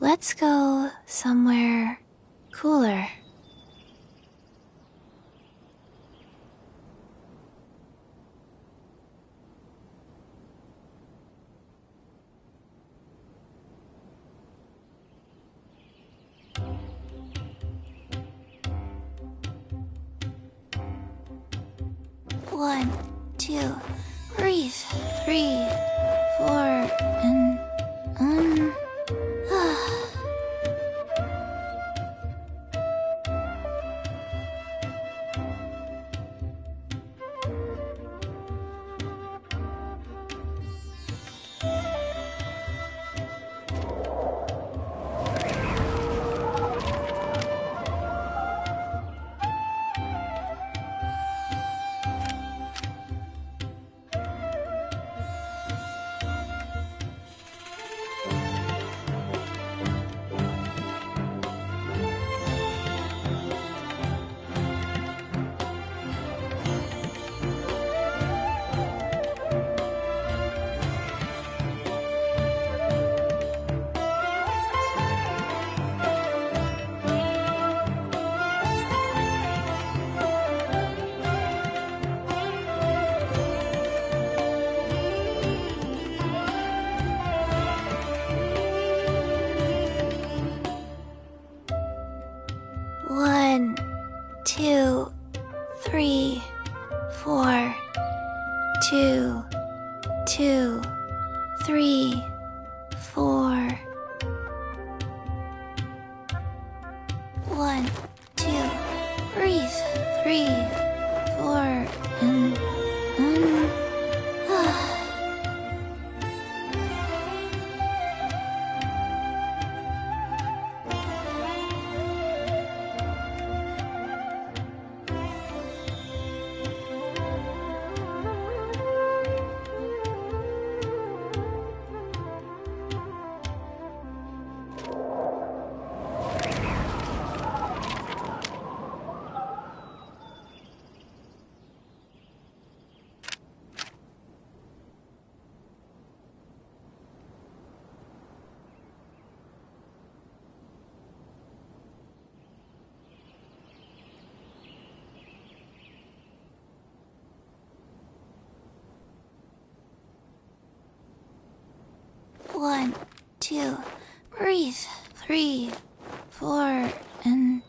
let's go somewhere cooler. One, two, breathe. 3, 4, and One, two, 3, 4, 2, 2, 3, 4. 1, 2, breathe. 3, 4, and One, two, breathe. 3, 4, and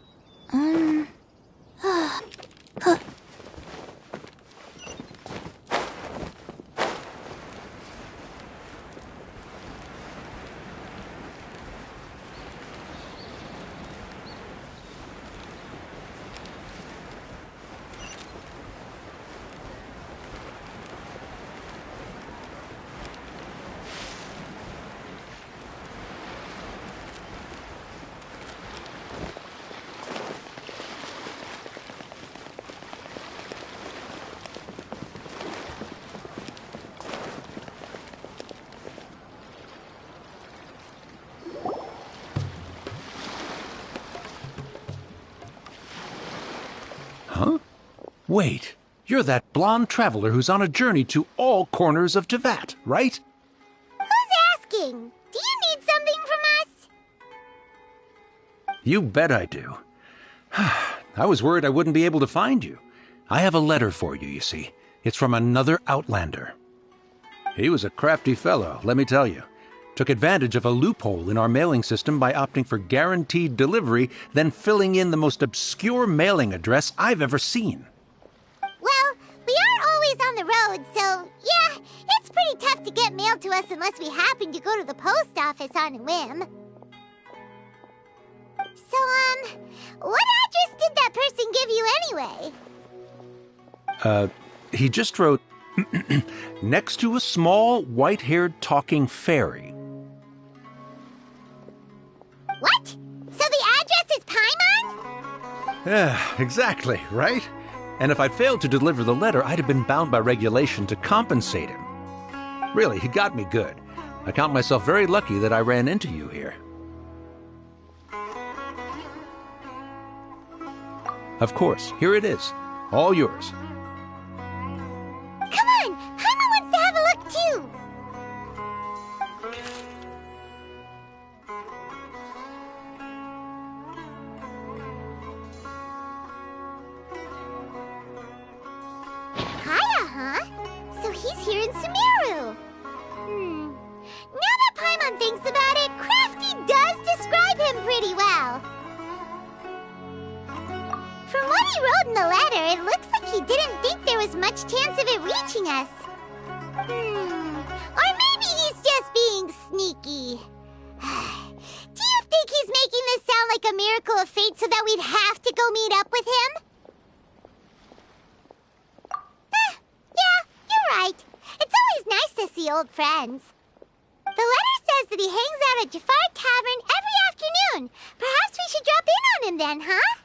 Huh? Wait, you're that blonde traveler who's on a journey to all corners of Teyvat, right? Who's asking? Do you need something from us? You bet I do. I was worried I wouldn't be able to find you. I have a letter for you, you see. It's from another Outlander. He was a crafty fellow, let me tell you. Took advantage of a loophole in our mailing system by opting for guaranteed delivery, then filling in the most obscure mailing address I've ever seen. Well, we are always on the road, so yeah, it's pretty tough to get mail to us unless we happen to go to the post office on a whim. So, what address did that person give you anyway? He just wrote, next to a small, white-haired talking fairy. What? So the address is Paimon? Yeah, exactly, right? And if I'd failed to deliver the letter, I'd have been bound by regulation to compensate him. Really, he got me good. I count myself very lucky that I ran into you here. Of course, here it is. All yours. Come on! Paimon wants to have a look too! and Sumeru. Now that Paimon thinks about it, Crafty does describe him pretty well. From what he wrote in the letter, it looks like he didn't think there was much chance of it reaching us. Or maybe he's just being sneaky. Do you think he's making this sound like a miracle of fate so that we'd have to go meet up with him? Yeah, you're right. It's always nice to see old friends. The letter says that he hangs out at Jafar Tavern every afternoon. Perhaps we should drop in on him then, huh?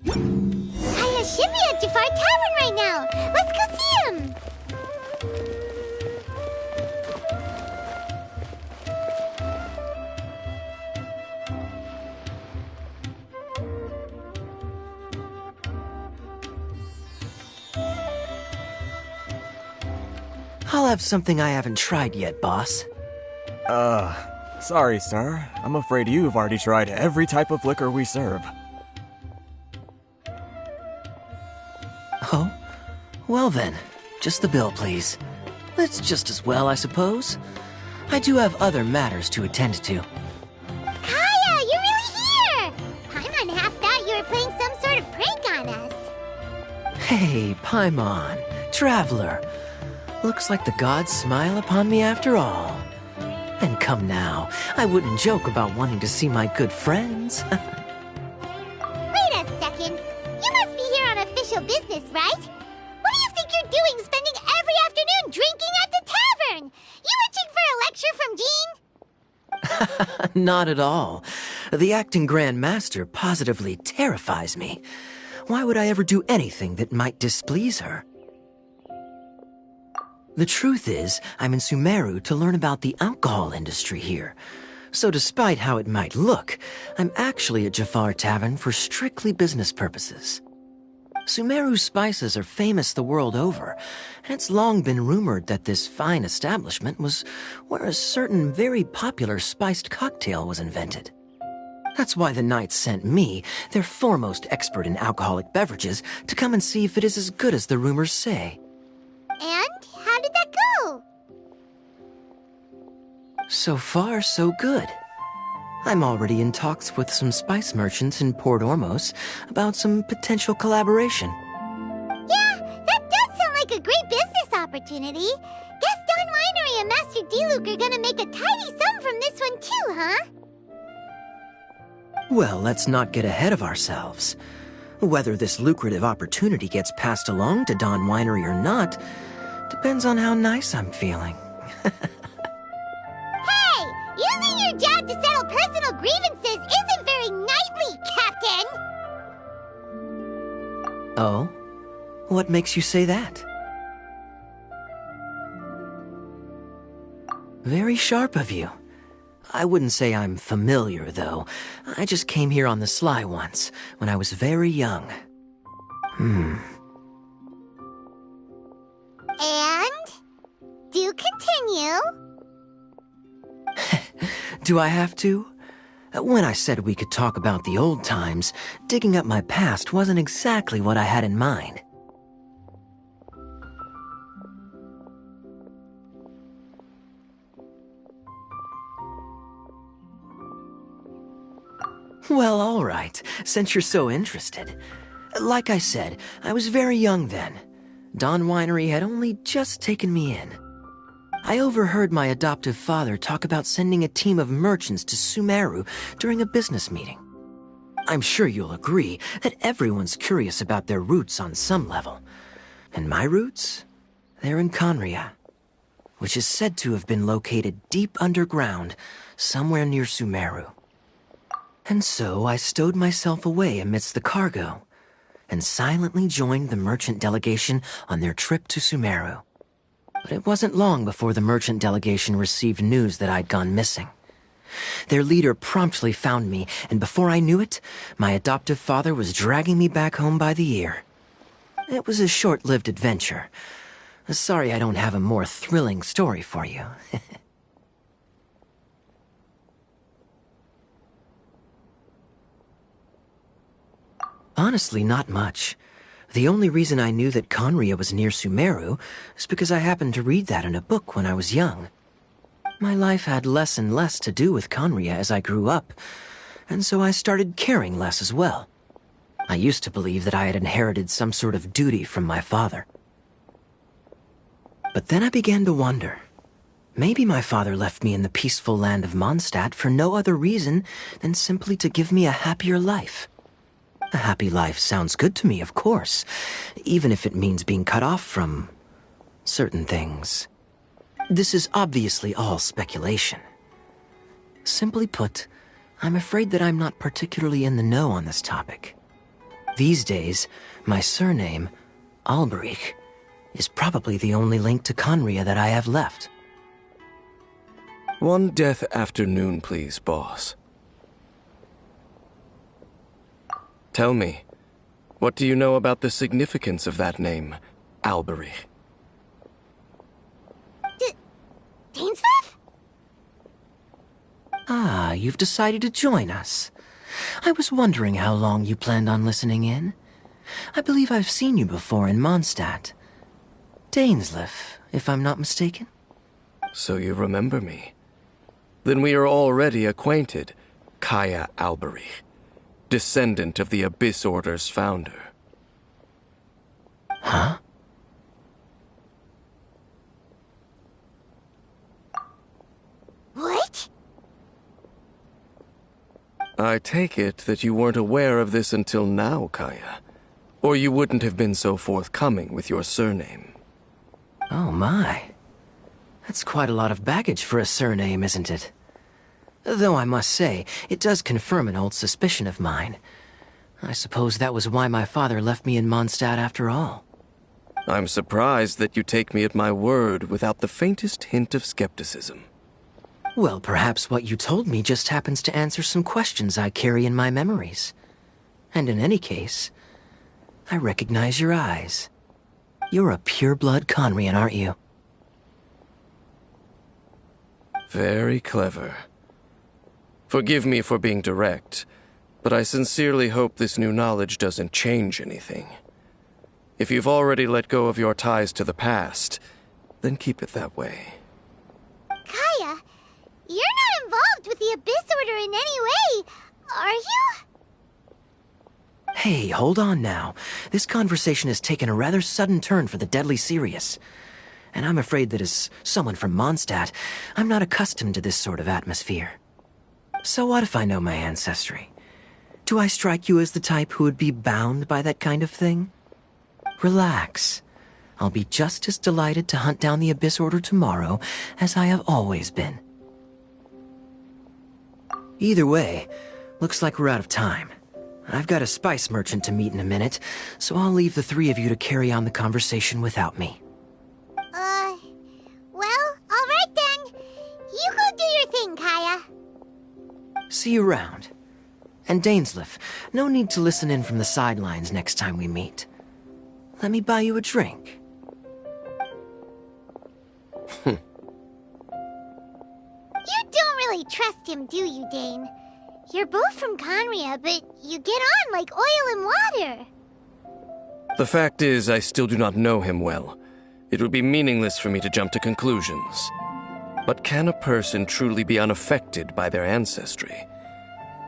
Hayashimi at Jafar Tavern right now. Let's go see him. I'll have something I haven't tried yet, boss. Sorry, sir. I'm afraid you've already tried every type of liquor we serve. Oh? Well then, just the bill, please. It's just as well, I suppose. I do have other matters to attend to. Kaya, you're really here! Paimon half thought you were playing some sort of prank on us. Hey, Paimon, traveler. Looks like the gods smile upon me after all. And come now, I wouldn't joke about wanting to see my good friends. Wait a second. You must be here on official business, right? What do you think you're doing spending every afternoon drinking at the tavern? You itching for a lecture from Jean? Not at all. The acting Grand Master positively terrifies me. Why would I ever do anything that might displease her? The truth is, I'm in Sumeru to learn about the alcohol industry here. So despite how it might look, I'm actually at Jafar Tavern for strictly business purposes. Sumeru's spices are famous the world over, and it's long been rumored that this fine establishment was where a certain very popular spiced cocktail was invented. That's why the Knights sent me, their foremost expert in alcoholic beverages, to come and see if it is as good as the rumors say. And how did that go? So far, so good. I'm already in talks with some spice merchants in Port Ormos about some potential collaboration. Yeah, that does sound like a great business opportunity. Guess Don Winery and Master Diluc are gonna make a tidy sum from this one too, huh? Well, let's not get ahead of ourselves. Whether this lucrative opportunity gets passed along to Don Winery or not depends on how nice I'm feeling. Hey, using your job to settle personal grievances isn't very knightly, Captain! Oh? What makes you say that? Very sharp of you. I wouldn't say I'm familiar, though. I just came here on the sly once, when I was very young. And? Do continue. Do I have to? When I said we could talk about the old times, digging up my past wasn't exactly what I had in mind. Well, all right, since you're so interested. Like I said, I was very young then. Don Winery had only just taken me in. I overheard my adoptive father talk about sending a team of merchants to Sumeru during a business meeting. I'm sure you'll agree that everyone's curious about their roots on some level. And my roots? They're in Conria, which is said to have been located deep underground, somewhere near Sumeru. And so I stowed myself away amidst the cargo and silently joined the merchant delegation on their trip to Sumeru. But it wasn't long before the merchant delegation received news that I'd gone missing. Their leader promptly found me, and before I knew it, my adoptive father was dragging me back home by the ear. It was a short-lived adventure. Sorry I don't have a more thrilling story for you. Honestly, not much. The only reason I knew that Conria was near Sumeru is because I happened to read that in a book when I was young. My life had less and less to do with Conria as I grew up, and so I started caring less as well. I used to believe that I had inherited some sort of duty from my father. But then I began to wonder. Maybe my father left me in the peaceful land of Mondstadt for no other reason than simply to give me a happier life. A happy life sounds good to me, of course, even if it means being cut off from certain things. This is obviously all speculation. Simply put, I'm afraid that I'm not particularly in the know on this topic. These days, my surname, Alberich, is probably the only link to Conria that I have left. One death afternoon, please, boss. Tell me, what do you know about the significance of that name, Alberich? Dainsleif? Ah, you've decided to join us. I was wondering how long you planned on listening in. I believe I've seen you before in Mondstadt. Dainsleif, if I'm not mistaken. So you remember me. Then we are already acquainted, Kaya Alberich, descendant of the Abyss Order's founder. Huh? What? I take it that you weren't aware of this until now, Kaya. Or you wouldn't have been so forthcoming with your surname. Oh my. That's quite a lot of baggage for a surname, isn't it? Though I must say, it does confirm an old suspicion of mine. I suppose that was why my father left me in Mondstadt after all. I'm surprised that you take me at my word without the faintest hint of skepticism. Well, perhaps what you told me just happens to answer some questions I carry in my memories. And in any case, I recognize your eyes. You're a pure-blood Conrian, aren't you? Very clever. Forgive me for being direct, but I sincerely hope this new knowledge doesn't change anything. If you've already let go of your ties to the past, then keep it that way. Kaya, you're not involved with the Abyss Order in any way, are you? Hey, hold on now. This conversation has taken a rather sudden turn for the deadly serious. And I'm afraid that as someone from Mondstadt, I'm not accustomed to this sort of atmosphere. So what if I know my ancestry? Do I strike you as the type who would be bound by that kind of thing? Relax. I'll be just as delighted to hunt down the Abyss Order tomorrow as I have always been. Either way, looks like we're out of time. I've got a spice merchant to meet in a minute, so I'll leave the three of you to carry on the conversation without me. Well, all right then. You go do your thing, Kaya. See you around. And Dainsleif, no need to listen in from the sidelines next time we meet. Let me buy you a drink. You don't really trust him, do you, Dane? You're both from Conria, but you get on like oil and water. The fact is, I still do not know him well. It would be meaningless for me to jump to conclusions. But can a person truly be unaffected by their ancestry?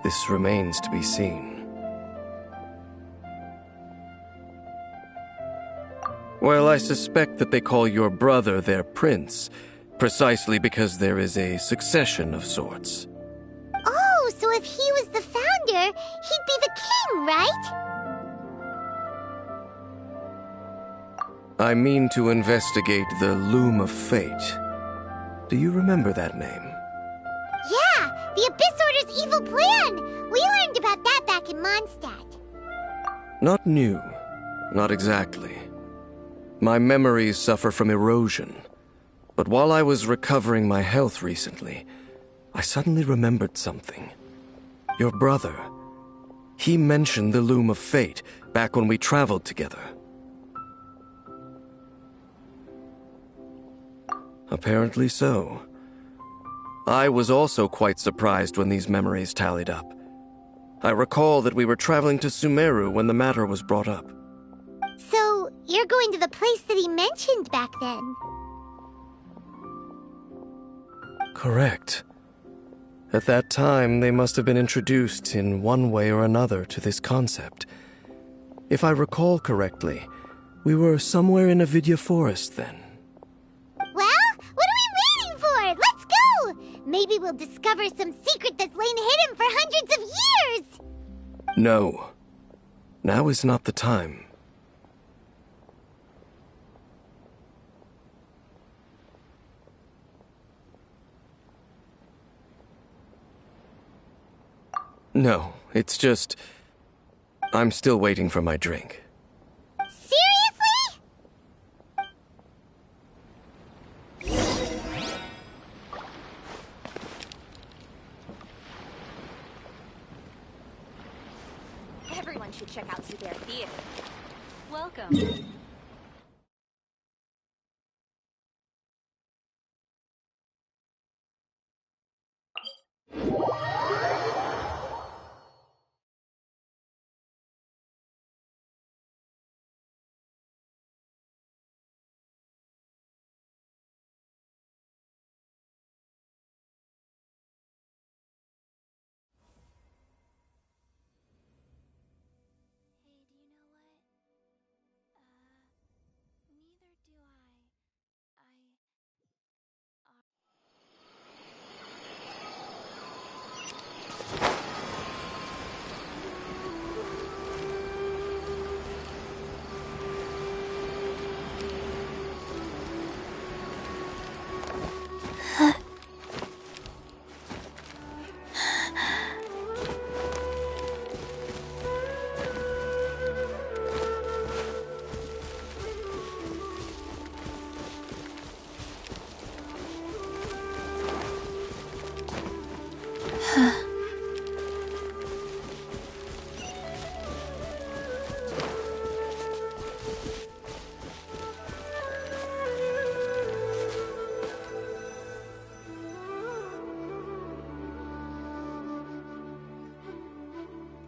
This remains to be seen. Well, I suspect that they call your brother their prince, precisely because there is a succession of sorts. Oh, so if he was the founder, he'd be the king, right? I mean to investigate the Loom of Fate. Do you remember that name? Yeah, the Abyss Order's evil plan! We learned about that back in Mondstadt. Not new. Not exactly. My memories suffer from erosion. But while I was recovering my health recently, I suddenly remembered something. Your brother. He mentioned the Loom of Fate back when we traveled together. Apparently so. I was also quite surprised when these memories tallied up. I recall that we were traveling to Sumeru when the matter was brought up. So, you're going to the place that he mentioned back then? Correct. At that time, they must have been introduced in one way or another to this concept. If I recall correctly, we were somewhere in Avidya Forest then. Well, what are we waiting for? Let's go! Maybe we'll discover some secret that's lain hidden for hundreds of years! No. Now is not the time. No, it's just... I'm still waiting for my drink. Seriously? Everyone should check out Zubair Theater. Welcome. Hey, do you know what? Neither do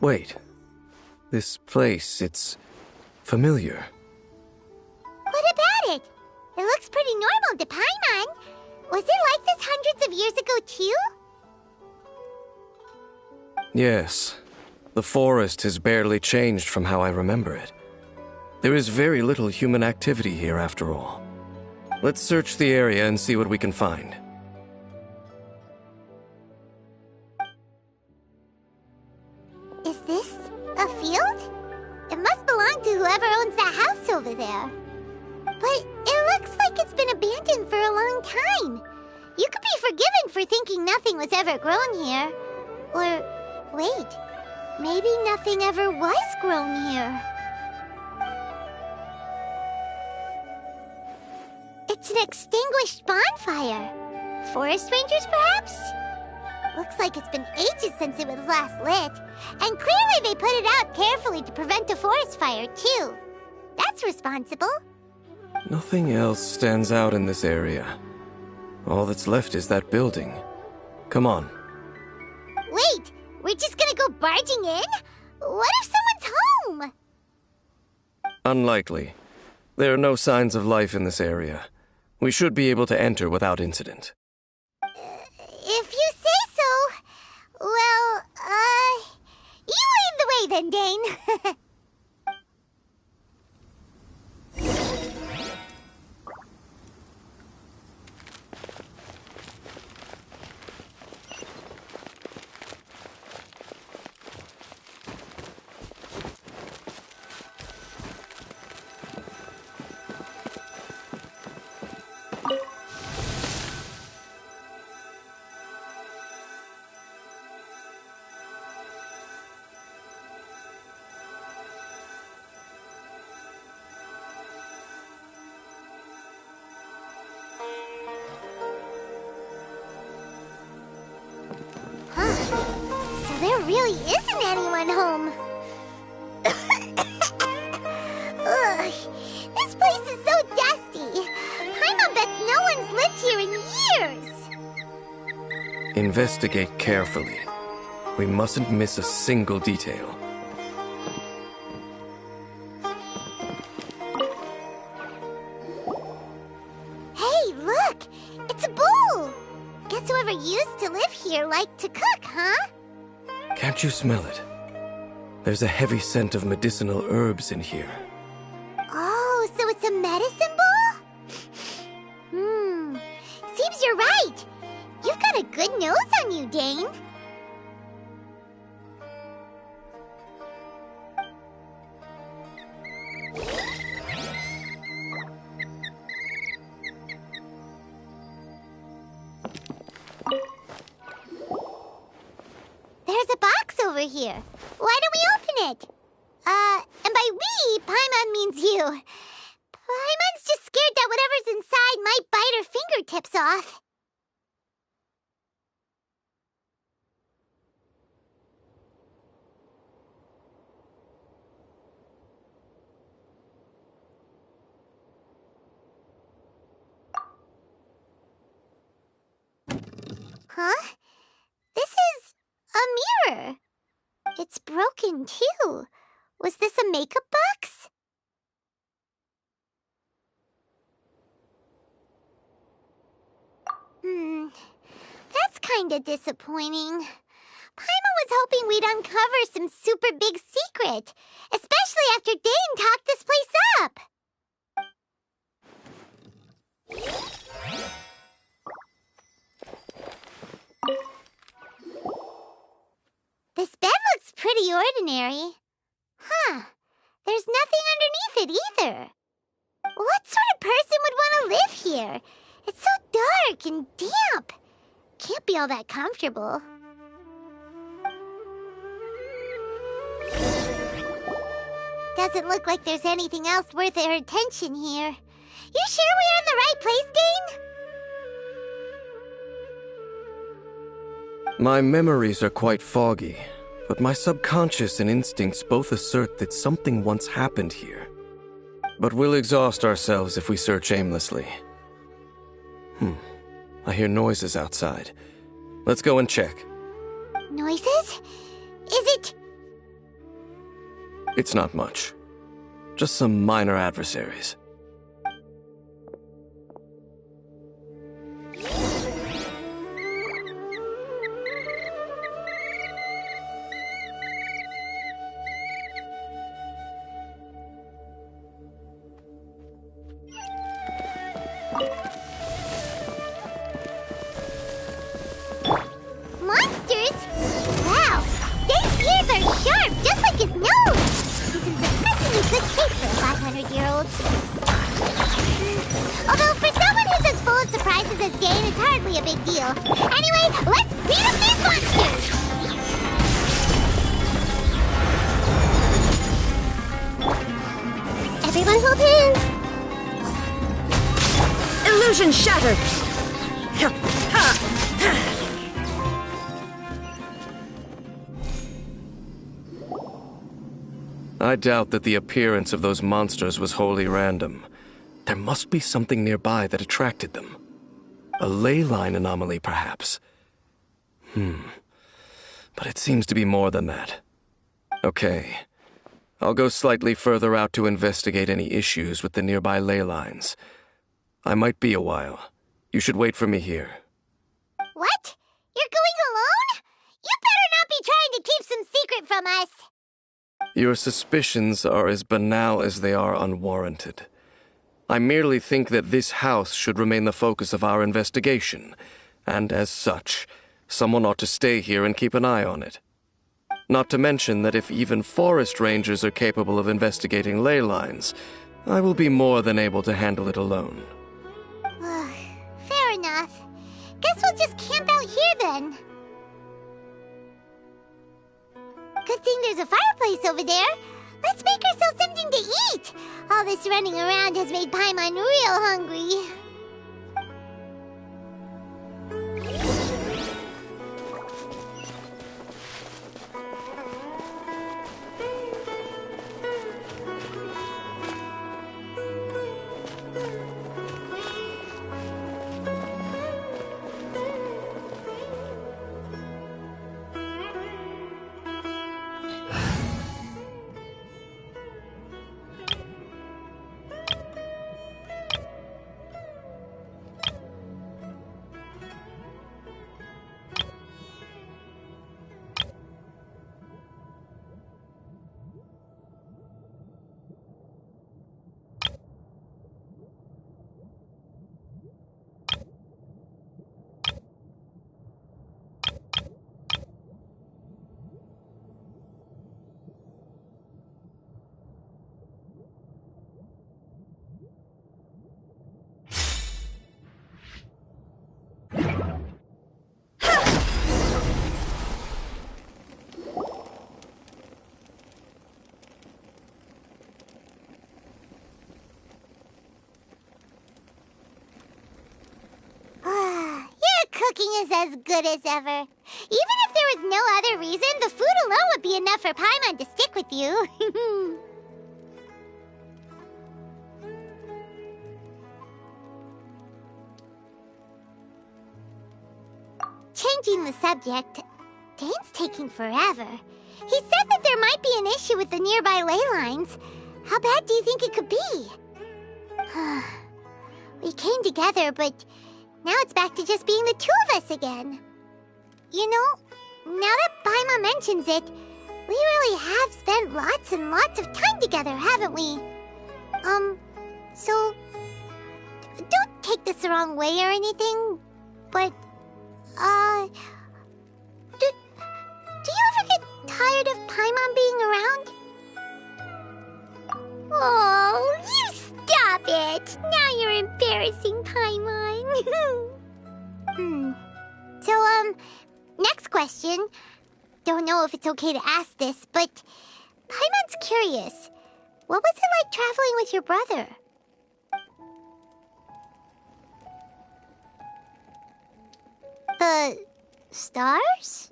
Wait. This place, it's... familiar. What about it? It looks pretty normal to Paimon. Was it like this hundreds of years ago, too? Yes. The forest has barely changed from how I remember it. There is very little human activity here after all. Let's search the area and see what we can find. Is this a field? It must belong to whoever owns that house over there. But it looks like it's been abandoned for a long time. You could be forgiven for thinking nothing was ever grown here. Or, wait, maybe nothing ever was grown here. It's an extinguished bonfire. Forest rangers, perhaps? Looks like it's been ages since it was last lit. And clearly they put it out carefully to prevent a forest fire, too. That's responsible. Nothing else stands out in this area. All that's left is that building. Come on. Wait, we're just gonna go barging in? What if someone's home? Unlikely. There are no signs of life in this area. We should be able to enter without incident. If you say so. Well, you lead the way then, Dane. really isn't anyone home. Ugh, this place is so dusty. Paimon bets no one's lived here in years. Investigate carefully. We mustn't miss a single detail. Hey, look! It's a bull! Guess whoever used to live here liked to cook, huh? Can't you smell it? There's a heavy scent of medicinal herbs in here. Oh, so it's a medicine bull? Seems you're right. You've got a good nose on you, Dane. There's a box over here. Why don't we open it? And by we, Paimon means you. Paimon's just scared that whatever's inside might bite her fingertips off. Huh? This is a mirror. It's broken, too. Was this a makeup box? That's kinda disappointing. Paimon was hoping we'd uncover some super big secret, especially after Dane talked this place up. This bed looks pretty ordinary. Huh. There's nothing underneath it either. What sort of person would want to live here? It's so dark and damp. Can't be all that comfortable. Doesn't look like there's anything else worth our attention here. You sure we're in the right place, Dane? My memories are quite foggy, but my subconscious and instincts both assert that something once happened here. But we'll exhaust ourselves if we search aimlessly. I hear noises outside. Let's go and check. Noises? Is it... It's not much. Just some minor adversaries. Monsters? Wow, Dave's ears are sharp, just like his nose. He's in surprisingly good shape for a 500-year-old. Although for someone who's as full of surprises as Dane, it's hardly a big deal. Anyway, let's beat up these monsters! Everyone hold hands! Illusion shattered! I doubt that the appearance of those monsters was wholly random. There must be something nearby that attracted them. A ley line anomaly, perhaps. But it seems to be more than that. Okay. I'll go slightly further out to investigate any issues with the nearby ley lines. I might be a while. You should wait for me here. What? You're going alone? You better not be trying to keep some secret from us. Your suspicions are as banal as they are unwarranted. I merely think that this house should remain the focus of our investigation, and as such, someone ought to stay here and keep an eye on it. Not to mention that if even forest rangers are capable of investigating ley lines, I will be more than able to handle it alone. Fair enough. Guess we'll just camp out here then. Good thing there's a fireplace over there. Let's make ourselves something to eat. All this running around has made Paimon real hungry. cooking is as good as ever. Even if there was no other reason, the food alone would be enough for Paimon to stick with you. Changing the subject, Dane's taking forever. He said that there might be an issue with the nearby ley lines. How bad do you think it could be? We came together, but now it's back to just being the two of us again. You know, now that Paimon mentions it, we really have spent lots and lots of time together, haven't we? So don't take this the wrong way or anything, but, do you ever get tired of Paimon being around? Oh, you stop it! Now you're embarrassing Paimon. So, next question. Don't know if it's okay to ask this, but Paimon's curious. What was it like traveling with your brother? The stars?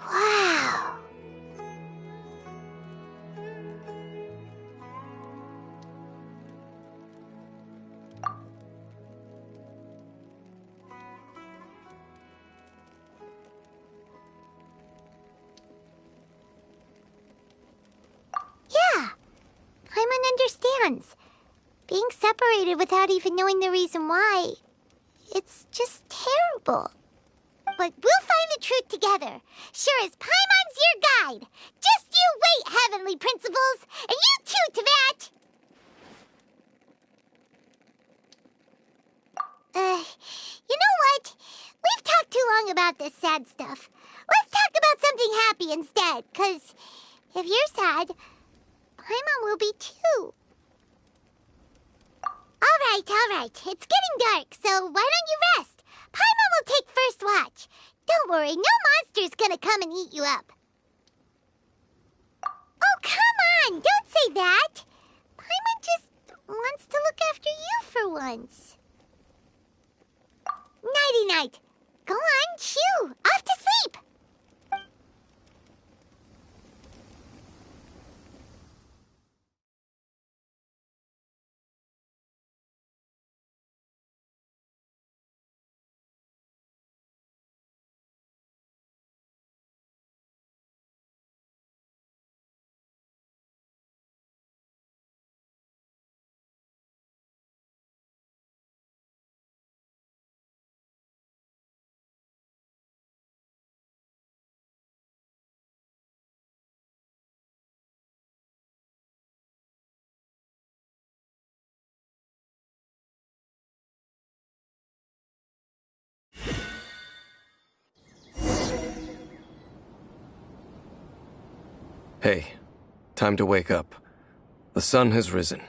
Wow. Yeah, Paimon understands. Being separated without even knowing the reason why, it's just terrible. But we'll find the truth together. Sure as Paimon's your guide. Just you wait, Heavenly Principles! And you too, Teyvat! You know what? We've talked too long about this sad stuff. Let's talk about something happy instead, 'cause if you're sad, Paimon will be too. All right. It's getting dark, so why don't you rest? Paimon will take first watch. Don't worry, no monster's gonna come and eat you up. Oh, come on! Don't say that! Paimon just wants to look after you for once. Nighty-night. Go on, shoo! Off to sleep! Hey, time to wake up. The sun has risen.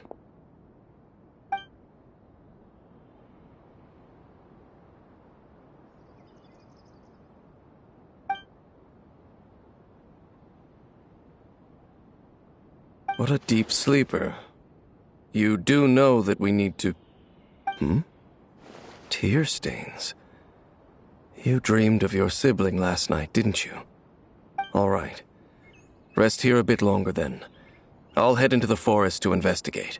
What a deep sleeper. You do know that we need to... Tear stains. You dreamed of your sibling last night, didn't you? All right. Rest here a bit longer then. I'll head into the forest to investigate.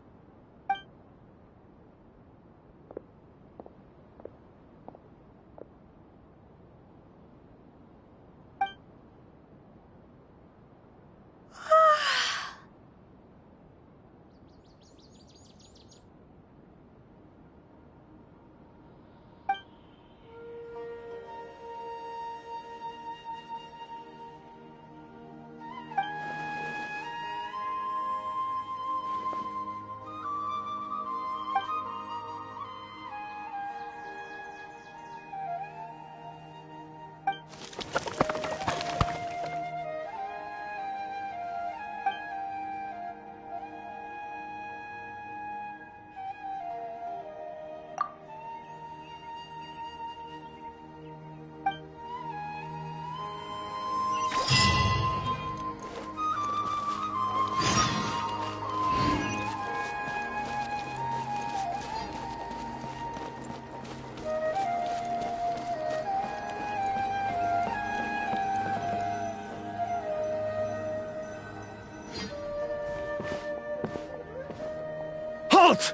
Geralt!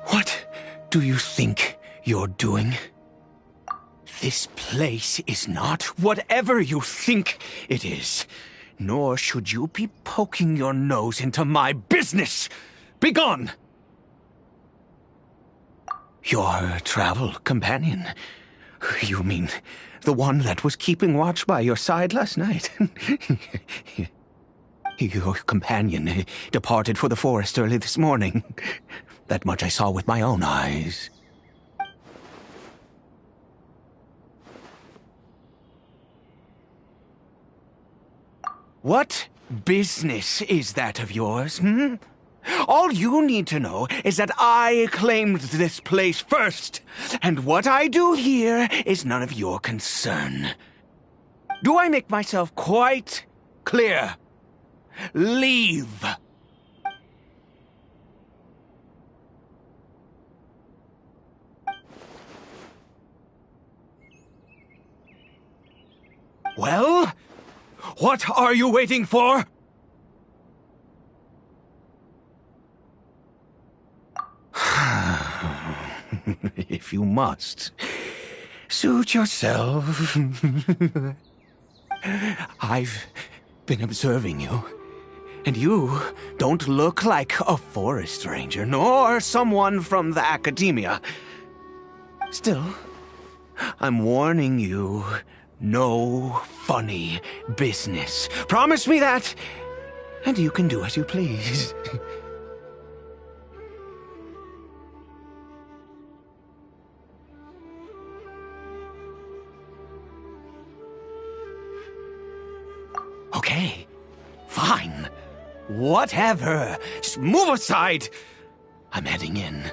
What do you think you're doing? This place is not whatever you think it is. Nor should you be poking your nose into my business. Begone! Your travel companion. You mean the one that was keeping watch by your side last night? Your companion departed for the forest early this morning. That much I saw with my own eyes. What business is that of yours, hmm? All you need to know is that I claimed this place first, and what I do here is none of your concern. Do I make myself quite clear? Leave! Well? What are you waiting for? If you must, suit yourself. I've been observing you, and you don't look like a forest ranger, nor someone from the academia. Still, I'm warning you, no funny business. Promise me that, and you can do as you please. Okay, fine. Whatever. Just move aside. I'm heading in.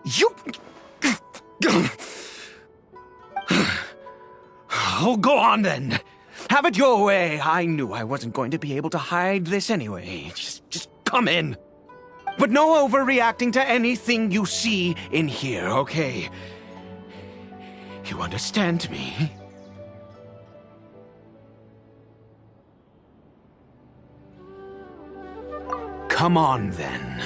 You... Oh, go on then. Have it your way. I knew I wasn't going to be able to hide this anyway. Just come in. But no overreacting to anything you see in here, okay? You understand me? Come on then.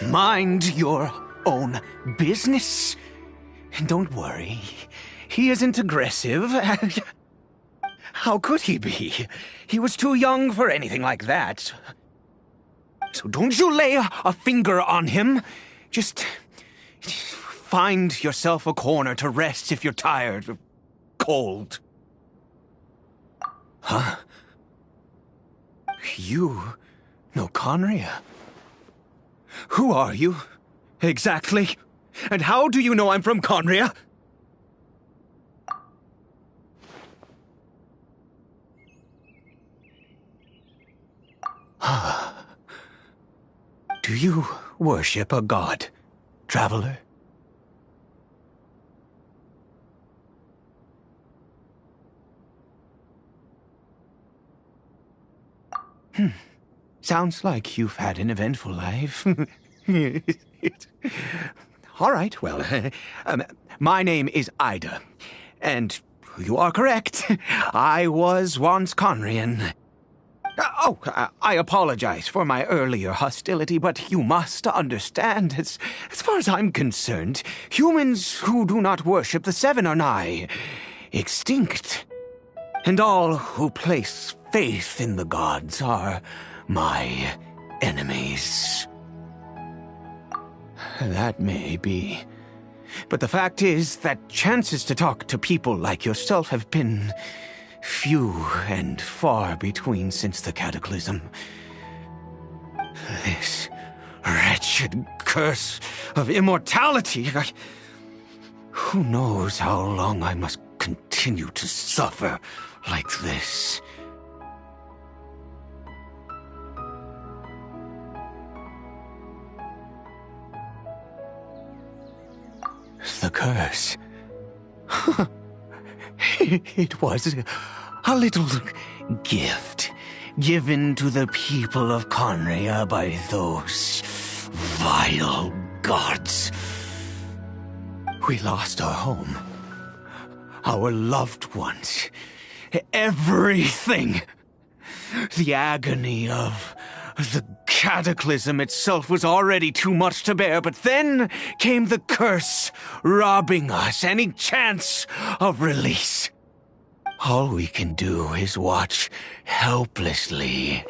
Mind your own business. And don't worry, he isn't aggressive. How could he be? He was too young for anything like that. So don't you lay a finger on him. Just find yourself a corner to rest if you're tired or cold. Huh? You know Conria? Who are you, exactly? And how do you know I'm from Conria? Do you worship a god, traveler? Sounds like you've had an eventful life. All right, well, my name is Ida, and you are correct. I was once Conrian. I apologize for my earlier hostility, but you must understand, as far as I'm concerned, humans who do not worship the Seven are nigh extinct. And all who place faith in the gods are my enemies. That may be. But the fact is that chances to talk to people like yourself have been few and far between since the cataclysm. This wretched curse of immortality. Who knows how long I must continue to suffer like this? The curse. It was a little gift given to the people of Conria by those vile gods. We lost our home, our loved ones, everything. The agony of the cataclysm itself was already too much to bear, but then came the curse, robbing us any chance of release. All we can do is watch helplessly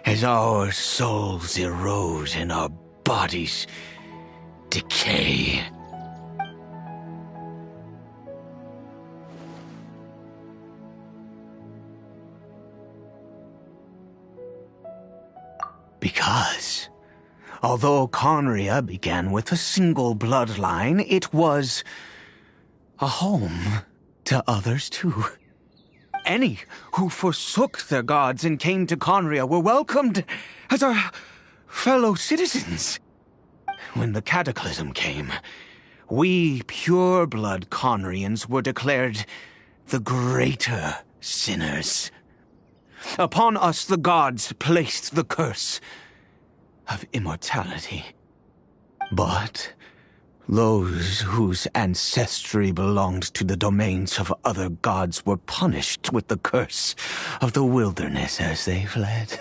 as our souls erode and our bodies decay. Because, although Conria began with a single bloodline, it was a home to others too. Any who forsook their gods and came to Conria were welcomed as our fellow citizens. When the cataclysm came, we pure-blood Conrians were declared the greater sinners. Upon us the gods placed the curse of immortality. But those whose ancestry belonged to the domains of other gods were punished with the curse of the wilderness as they fled,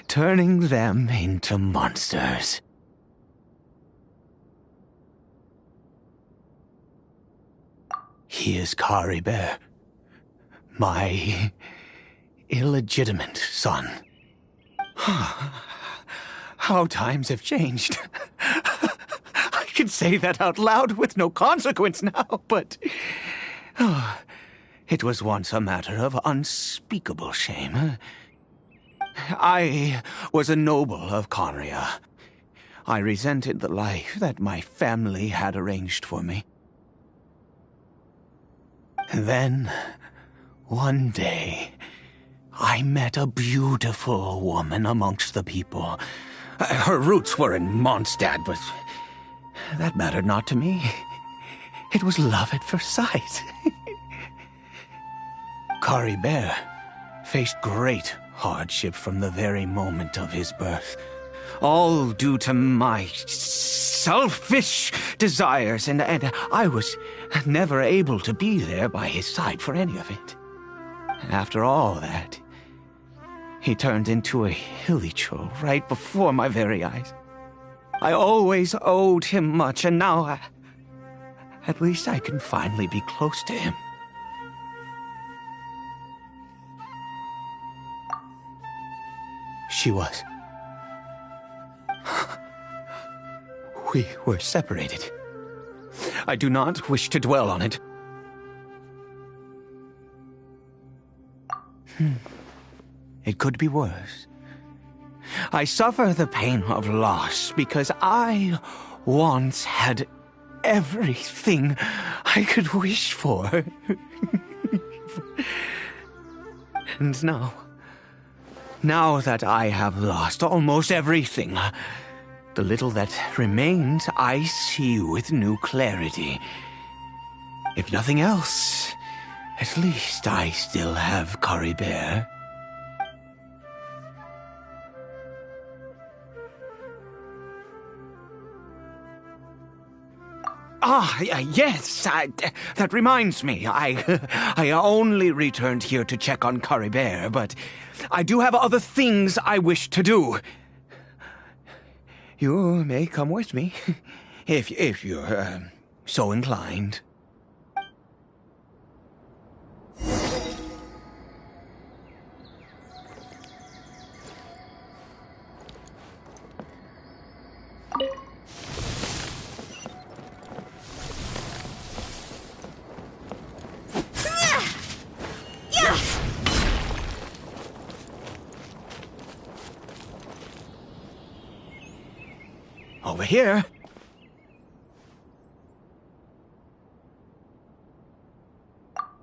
turning them into monsters. He is Caribert, my illegitimate son. How times have changed. I can say that out loud with no consequence now, but it was once a matter of unspeakable shame. I was a noble of Conria. I resented the life that my family had arranged for me. And then, one day, I met a beautiful woman amongst the people. Her roots were in Mondstadt, but that mattered not to me. It was love at first sight. Caribert faced great hardship from the very moment of his birth. All due to my selfish desires, and I was never able to be there by his side for any of it. After all that, he turned into a hilichurl right before my very eyes. I always owed him much, and now at least I can finally be close to him. She was. We were separated. I do not wish to dwell on it. It could be worse. I suffer the pain of loss because I once had everything I could wish for. And now that I have lost almost everything, the little that remains I see with new clarity. If nothing else, at least I still have Caribert. Yes, that reminds me. I only returned here to check on Caribert, but I do have other things I wish to do. You may come with me, if you're so inclined. over here.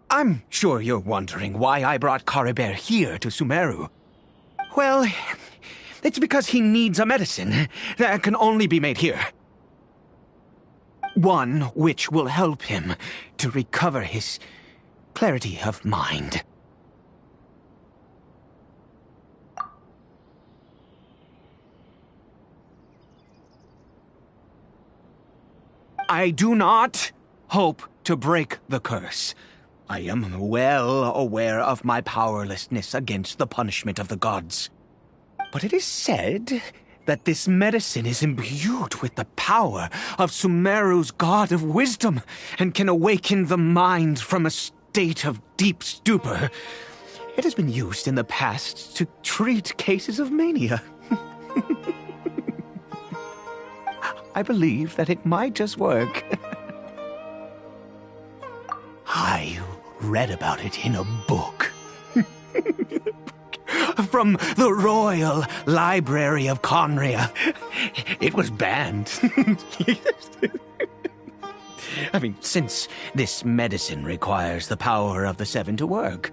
I'm sure you're wondering why I brought Caribert here to Sumeru. Well, it's because he needs a medicine that can only be made here. One which will help him to recover his clarity of mind. I do not hope to break the curse. I am well aware of my powerlessness against the punishment of the gods. But it is said that this medicine is imbued with the power of Sumeru's god of wisdom and can awaken the mind from a state of deep stupor. It has been used in the past to treat cases of mania. I believe that it might just work. I read about it in a book. From the Royal Library of Conria. It was banned. I mean, since this medicine requires the power of the Seven to work.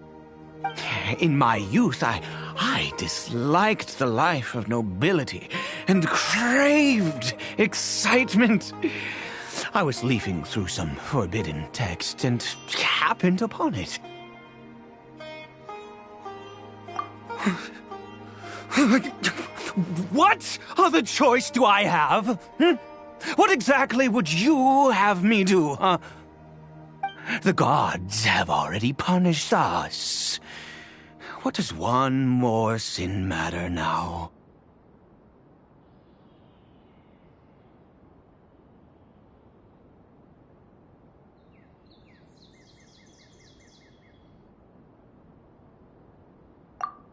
In my youth, I disliked the life of nobility and craved excitement. I was leafing through some forbidden text and happened upon it. What other choice do I have? What exactly would you have me do, huh? The gods have already punished us. What does one more sin matter now?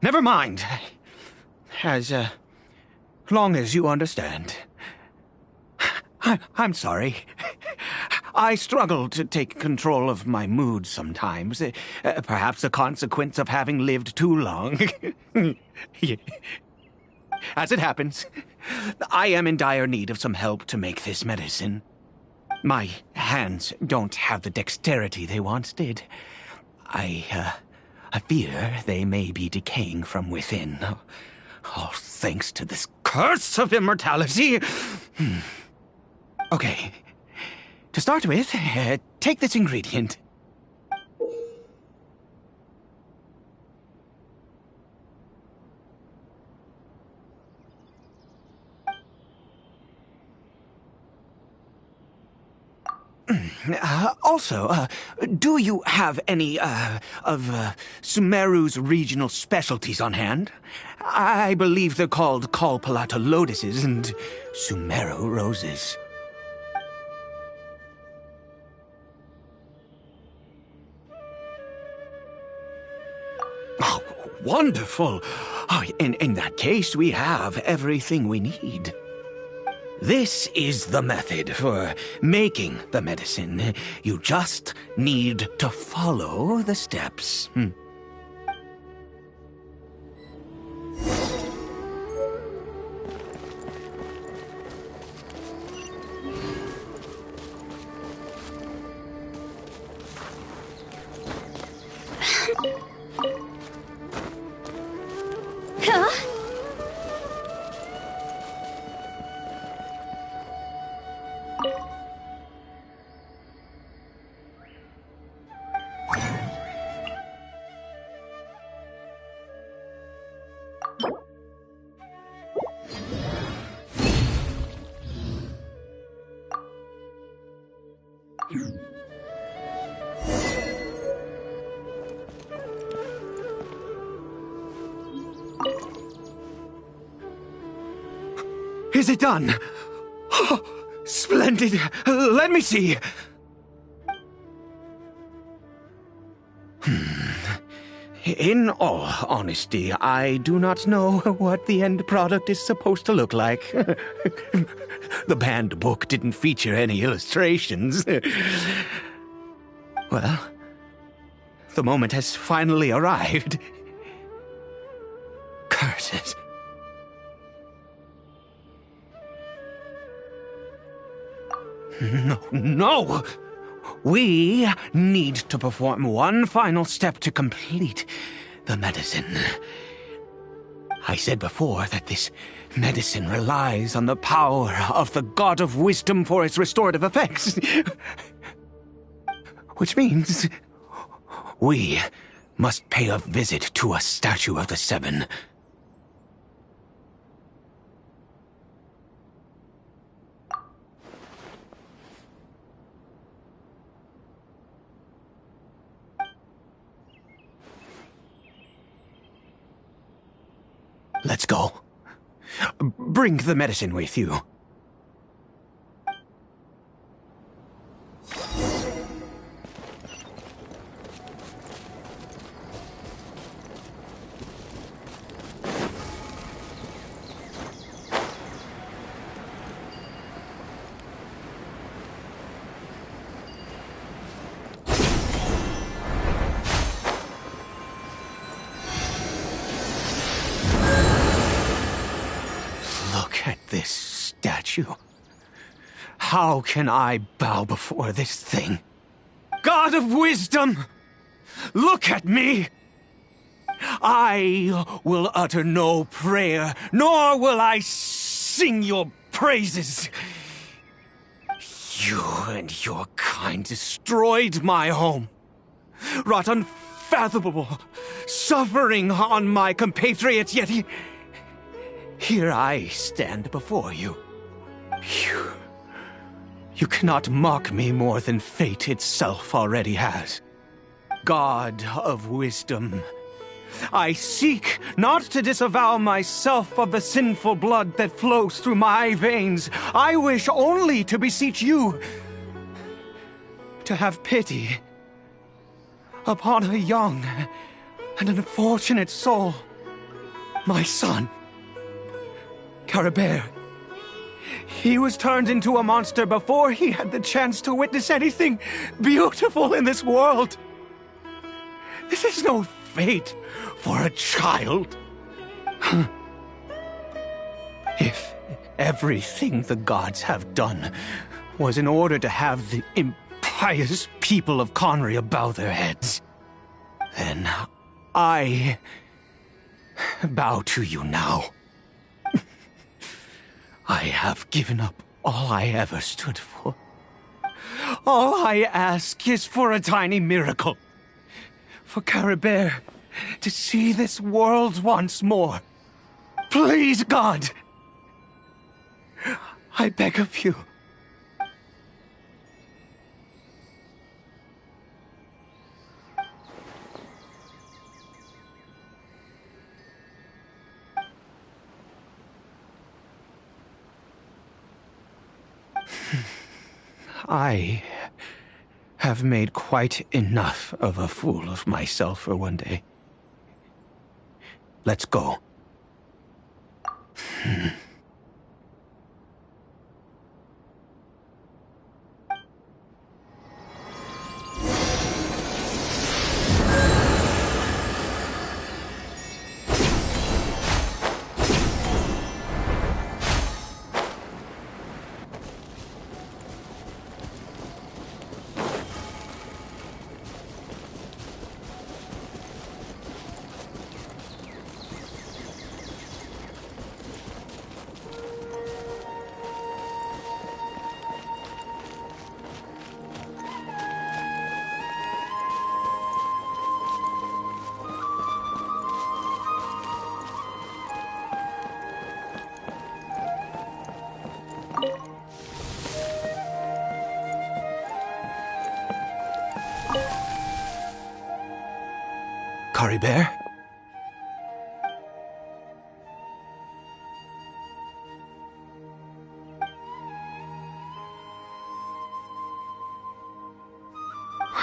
Never mind. As long as you understand. I'm sorry. I struggle to take control of my mood sometimes. Perhaps a consequence of having lived too long. As it happens, I am in dire need of some help to make this medicine. My hands don't have the dexterity they once did. I fear they may be decaying from within. Oh, thanks to this curse of immortality. Okay. To start with, take this ingredient. Also, do you have any, of Sumeru's regional specialties on hand? I believe they're called Kalpalata lotuses and Sumeru roses. Oh, wonderful! Oh, in that case, we have everything we need. This is the method for making the medicine. You just need to follow the steps. Is it done? Oh, splendid. Let me see. In all honesty, I do not know what the end product is supposed to look like. The banned book didn't feature any illustrations. Well, the moment has finally arrived. Curses. No! We need to perform one final step to complete the medicine. I said before that this medicine relies on the power of the God of Wisdom for its restorative effects. Which means we must pay a visit to a statue of the Seven. Let's go. Bring the medicine with you. This statue. How can I bow before this thing? God of Wisdom! Look at me! I will utter no prayer, nor will I sing your praises. You and your kind destroyed my home, wrought unfathomable suffering on my compatriots, yet here I stand before you. You cannot mock me more than fate itself already has. God of Wisdom, I seek not to disavow myself of the sinful blood that flows through my veins. I wish only to beseech you to have pity upon a young and unfortunate soul, my son. Caribert. He was turned into a monster before he had the chance to witness anything beautiful in this world. This is no fate for a child. If everything the gods have done was in order to have the impious people of Conria bow their heads, then I bow to you now. I have given up all I ever stood for. All I ask is for a tiny miracle. For Caribert to see this world once more. Please, God! I beg of you. I have made quite enough of a fool of myself for one day. Let's go. Caribert?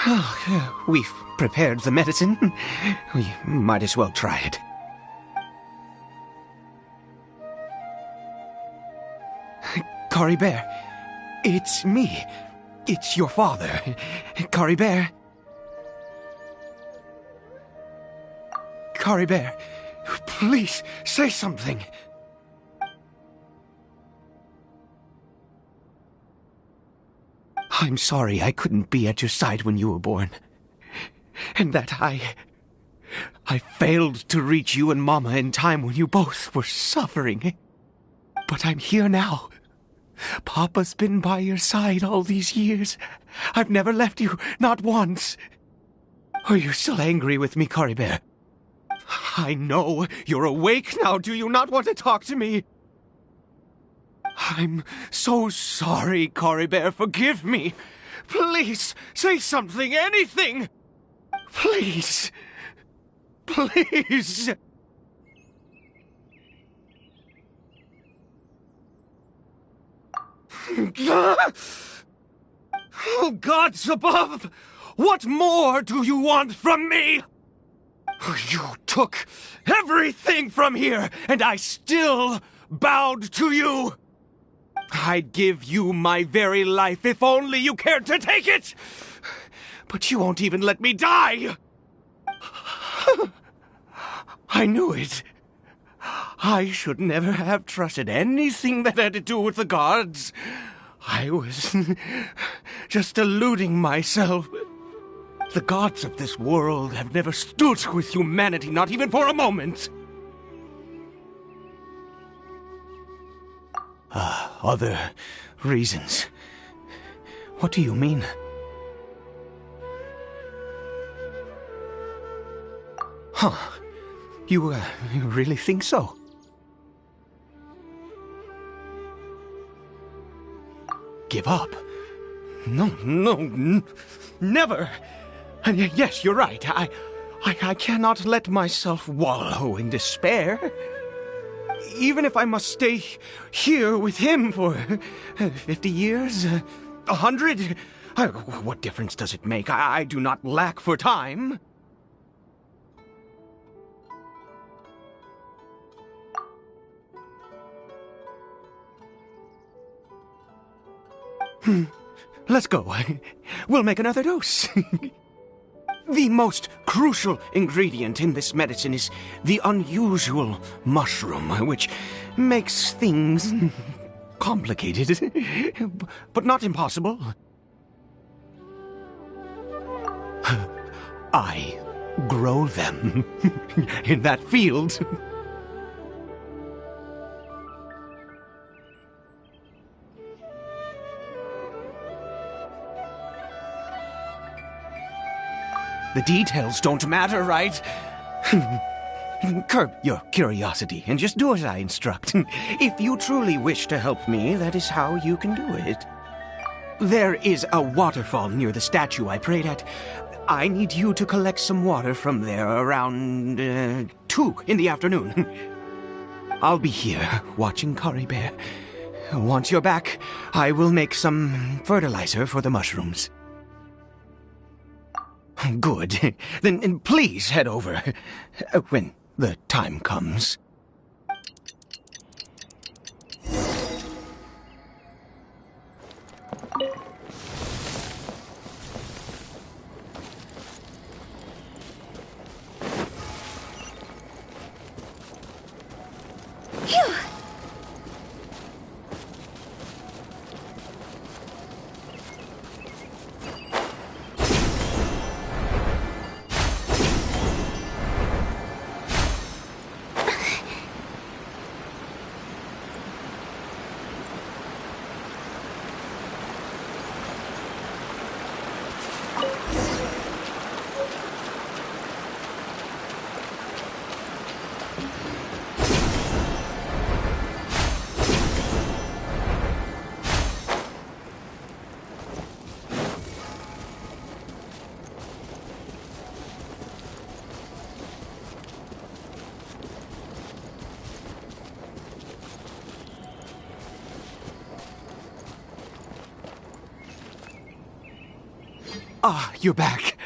Well, we've prepared the medicine. We might as well try it. Caribert, it's me. It's your father. Caribert. Caribert, please, say something. I'm sorry I couldn't be at your side when you were born. And that I failed to reach you and Mama in time when you both were suffering. But I'm here now. Papa's been by your side all these years. I've never left you, not once. Are you still angry with me, Caribert? I know you're awake now. Do you not want to talk to me? I'm so sorry, Caribert. Forgive me. Please, say something, anything. Please. Please. Oh, gods above! What more do you want from me? You took everything from here, and I still bowed to you. I'd give you my very life if only you cared to take it. But you won't even let me die. I knew it. I should never have trusted anything that had to do with the gods. I was just deluding myself. The gods of this world have never stood with humanity, not even for a moment. Other reasons. What do you mean? Huh. You really think so? Give up? No, never. And yes, you're right. I cannot let myself wallow in despair. Even if I must stay here with him for 50 years, 100, what difference does it make? I do not lack for time. Let's go. We'll make another dose. The most crucial ingredient in this medicine is the unusual mushroom, which makes things complicated, but not impossible. I grow them in that field. The details don't matter, right? Curb your curiosity and just do as I instruct. If you truly wish to help me, that is how you can do it. There is a waterfall near the statue I prayed at. I need you to collect some water from there around 2 in the afternoon. I'll be here watching Caribert. Once you're back, I will make some fertilizer for the mushrooms. Good. Then please head over when the time comes. Phew! Ah, you're back.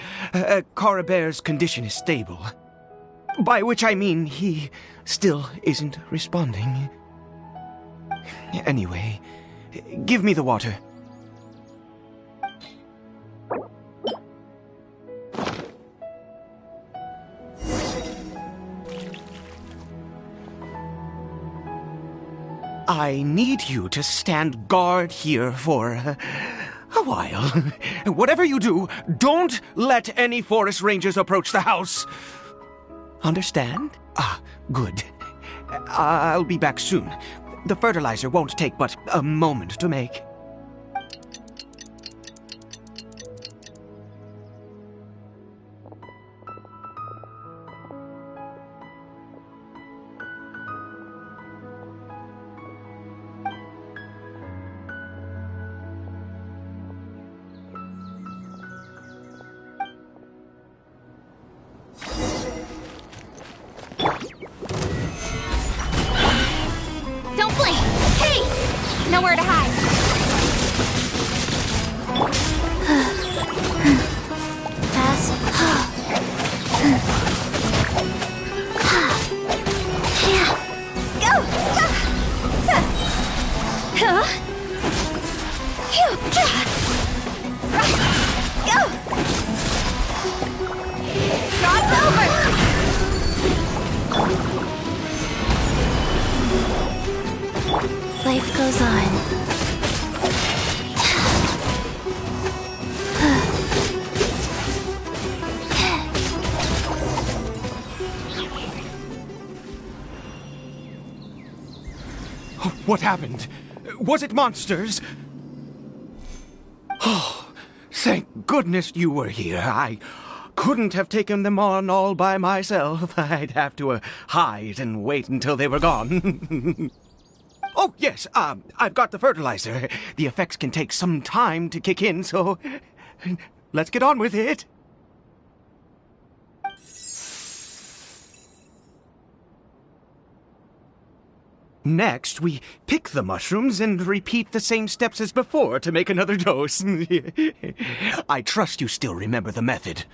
Caribert's condition is stable. By which I mean he still isn't responding. Anyway, give me the water. I need you to stand guard here for A while. Whatever you do, don't let any forest rangers approach the house. Understand? Ah, good. I'll be back soon. The fertilizer won't take but a moment to make. Don't blink! Hey! Nowhere to hide. Fast. Go! Huh? Go! God's over! Life goes on. What happened? Was it monsters? Oh, thank goodness you were here. I couldn't have taken them on all by myself. I'd have to hide and wait until they were gone. Oh, yes, I've got the fertilizer. The effects can take some time to kick in, so let's get on with it. Next, we pick the mushrooms and repeat the same steps as before to make another dose. I trust you still remember the method.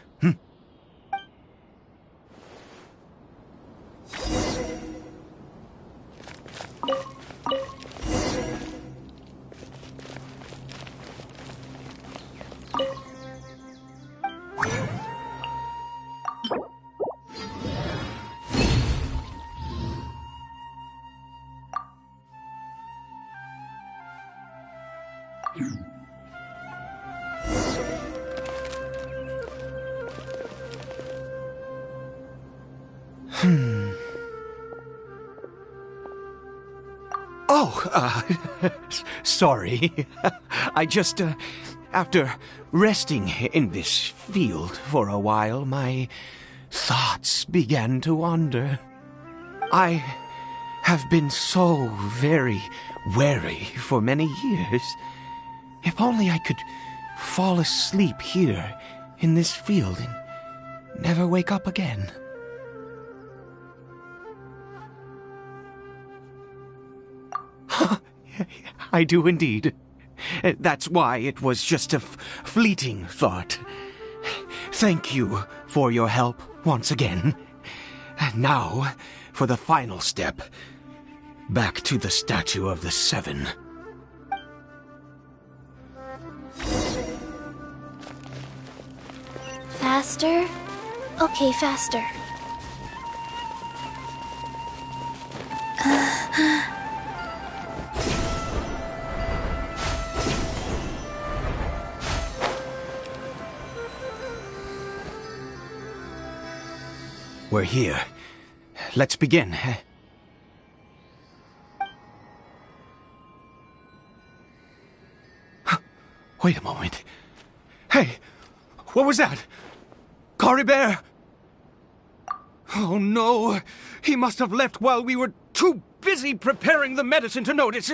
Oh, sorry. I just, after resting in this field for a while, my thoughts began to wander. I have been so very wary for many years. If only I could fall asleep here in this field and never wake up again. I do indeed. That's why it was just a fleeting thought. Thank you for your help once again. And now, for the final step. Back to the Statue of the Seven. Faster? Okay, faster. We're here. Let's begin. Wait a moment. Hey, what was that? Cory Bear? Oh no, he must have left while we were too busy preparing the medicine to notice.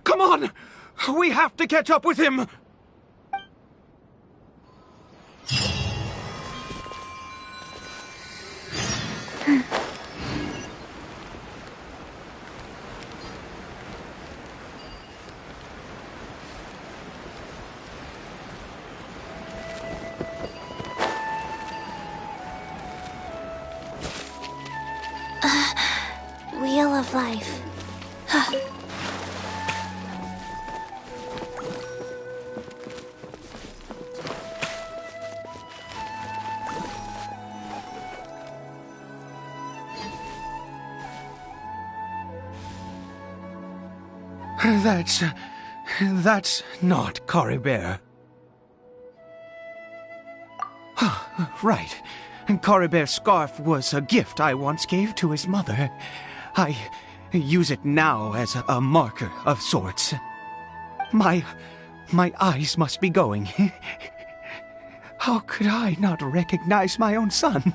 Come on, we have to catch up with him. Wheel of life. That's That's not Coribert. Right. Coribert's scarf was a gift I once gave to his mother. I use it now as a marker of sorts. My eyes must be going. How could I not recognize my own son?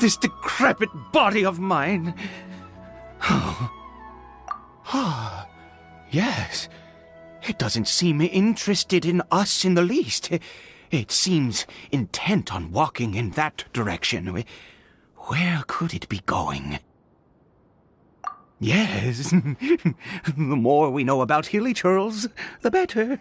This decrepit body of mine. Yes. It doesn't seem interested in us in the least. It seems intent on walking in that direction. Where could it be going? Yes. The more we know about Hilly Churls, the better.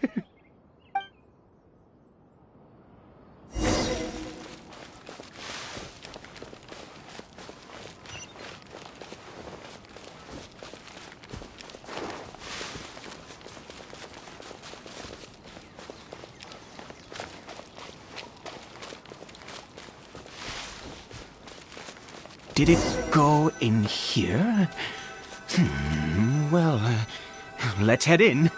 Did it go in here? Well, let's head in.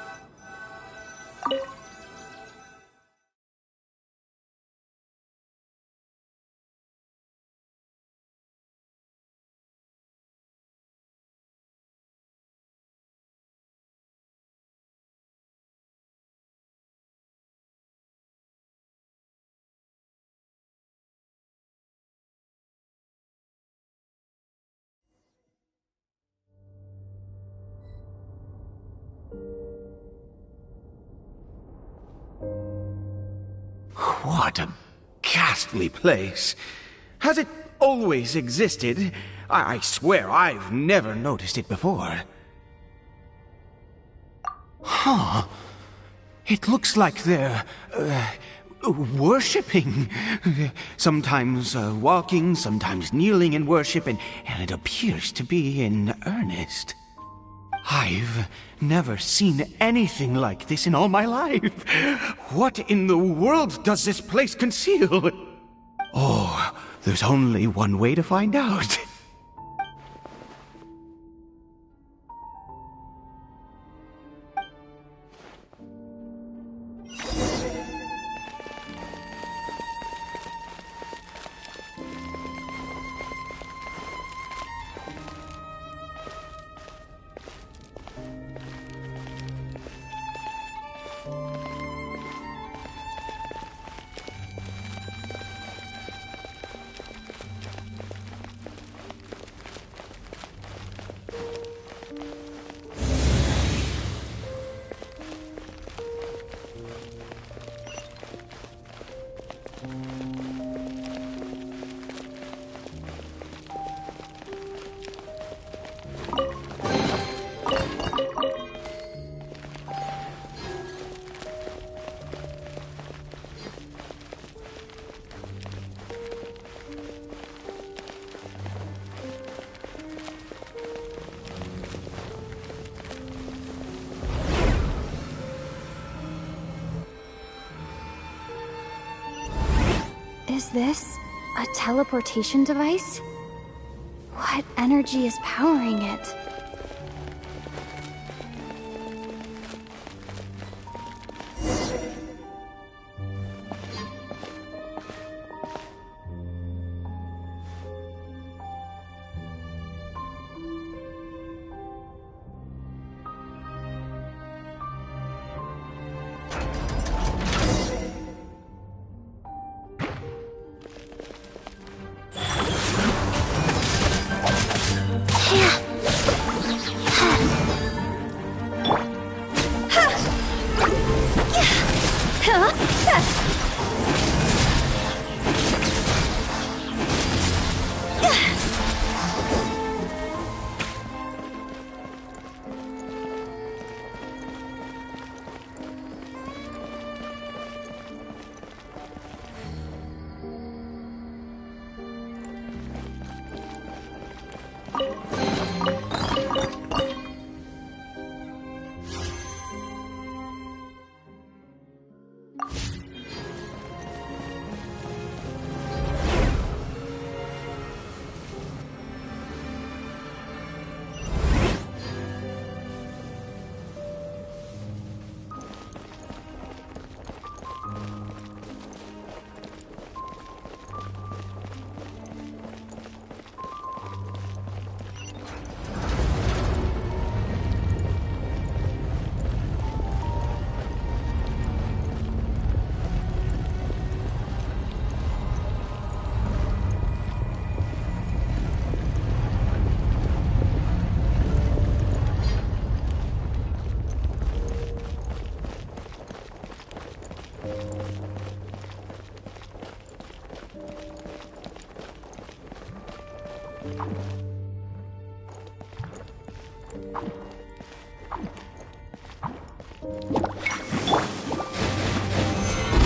What a ghastly place. Has it always existed? I swear I've never noticed it before. Huh. It looks like they're, worshipping. Sometimes walking, sometimes kneeling in worship, and it appears to be in earnest. I've never seen anything like this in all my life. What in the world does this place conceal? Oh, there's only one way to find out. Is this a teleportation device? What energy is powering it?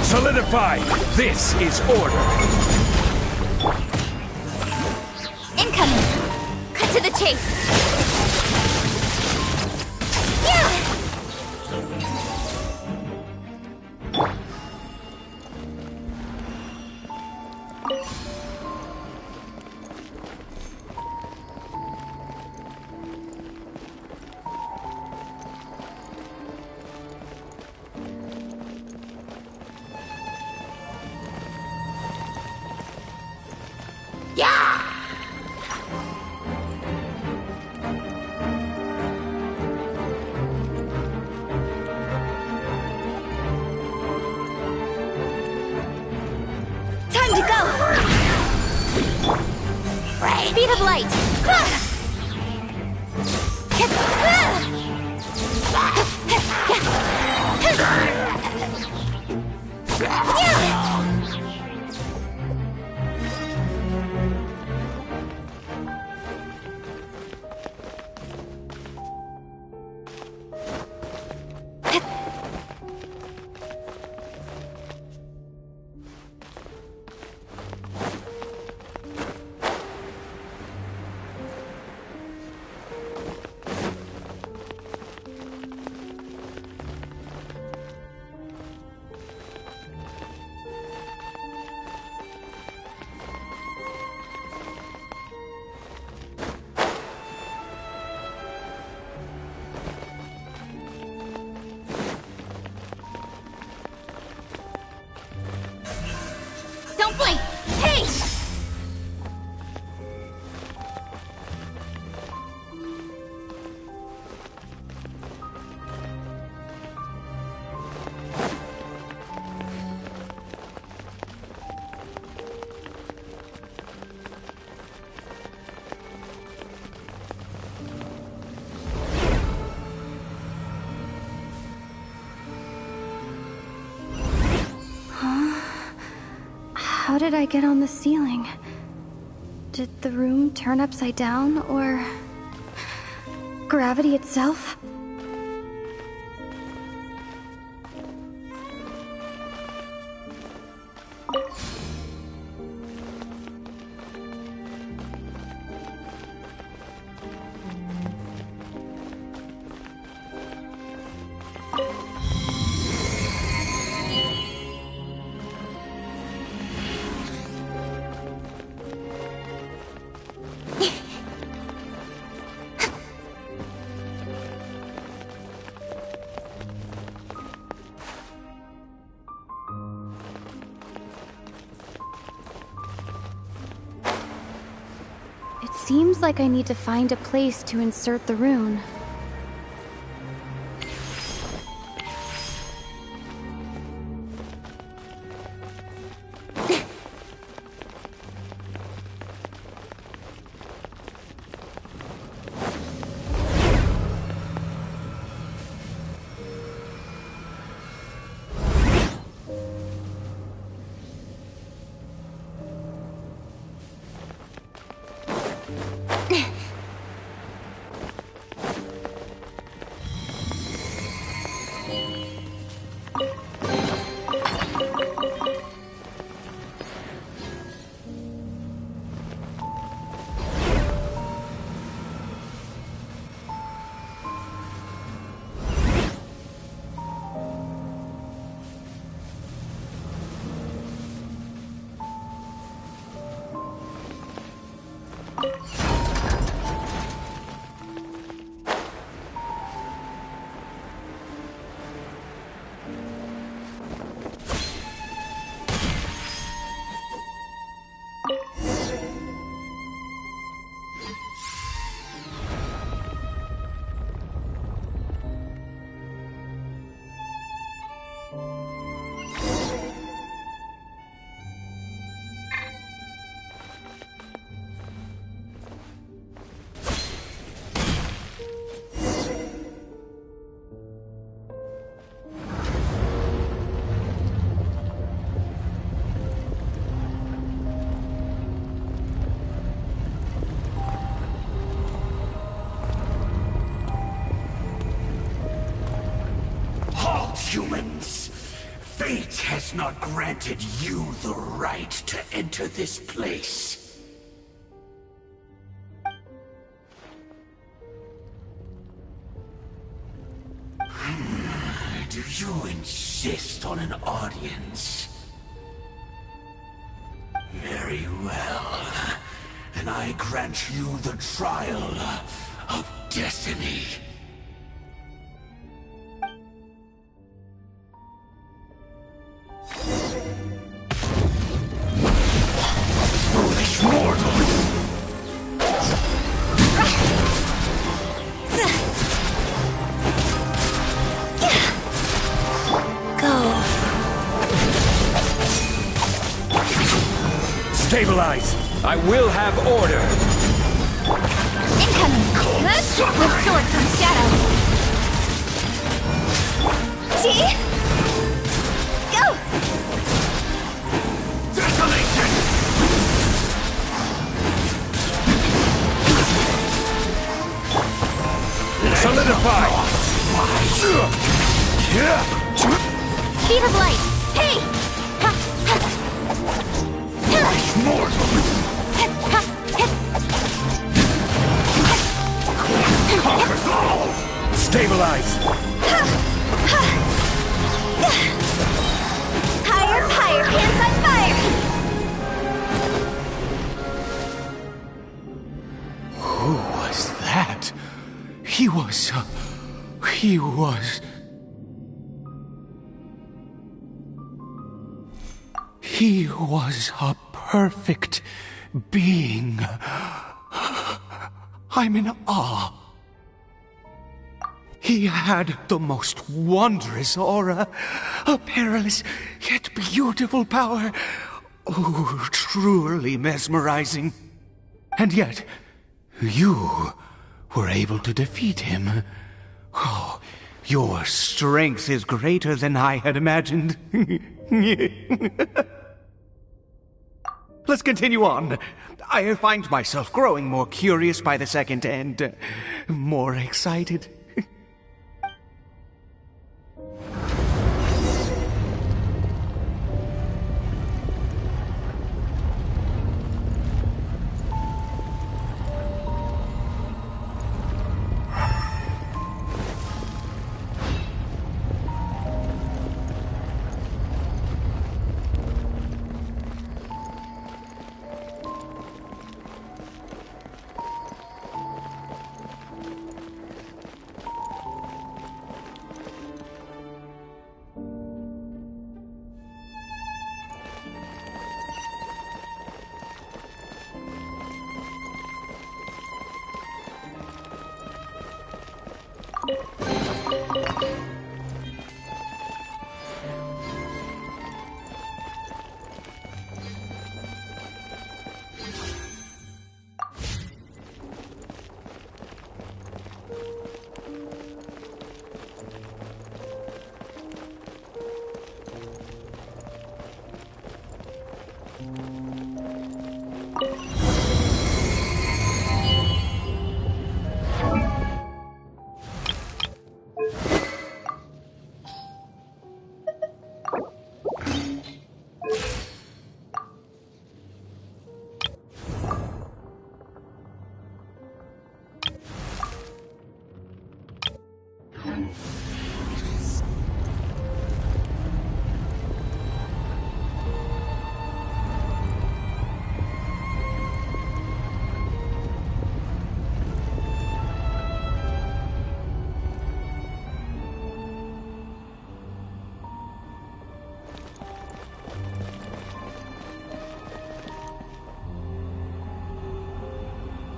Solidify! This is order! Incoming! Cut to the chase! Yeah! Time to go! Speed of light! Don't blink! Hey! How did I get on the ceiling? Did the room turn upside down, or gravity itself? It seems like I need to find a place to insert the rune. humans. Fate has not granted you the right to enter this place. Do you insist on an audience? Very well. Then I grant you the trial of destiny. Foolish mortal! Stabilize! I will have order! Incoming! With sword comes shadow! See? Go! Desolation! Solidify! Speed of light! Hey! Mortal! Conquers all! Stabilize! Higher, higher, hands on fire! Who was that? He was... He was a perfect being. I'm in awe. He had the most wondrous aura, a perilous yet beautiful power. Oh, truly mesmerizing. And yet, you were able to defeat him. Oh, your strength is greater than I had imagined. Let's continue on. I find myself growing more curious by the second and more excited.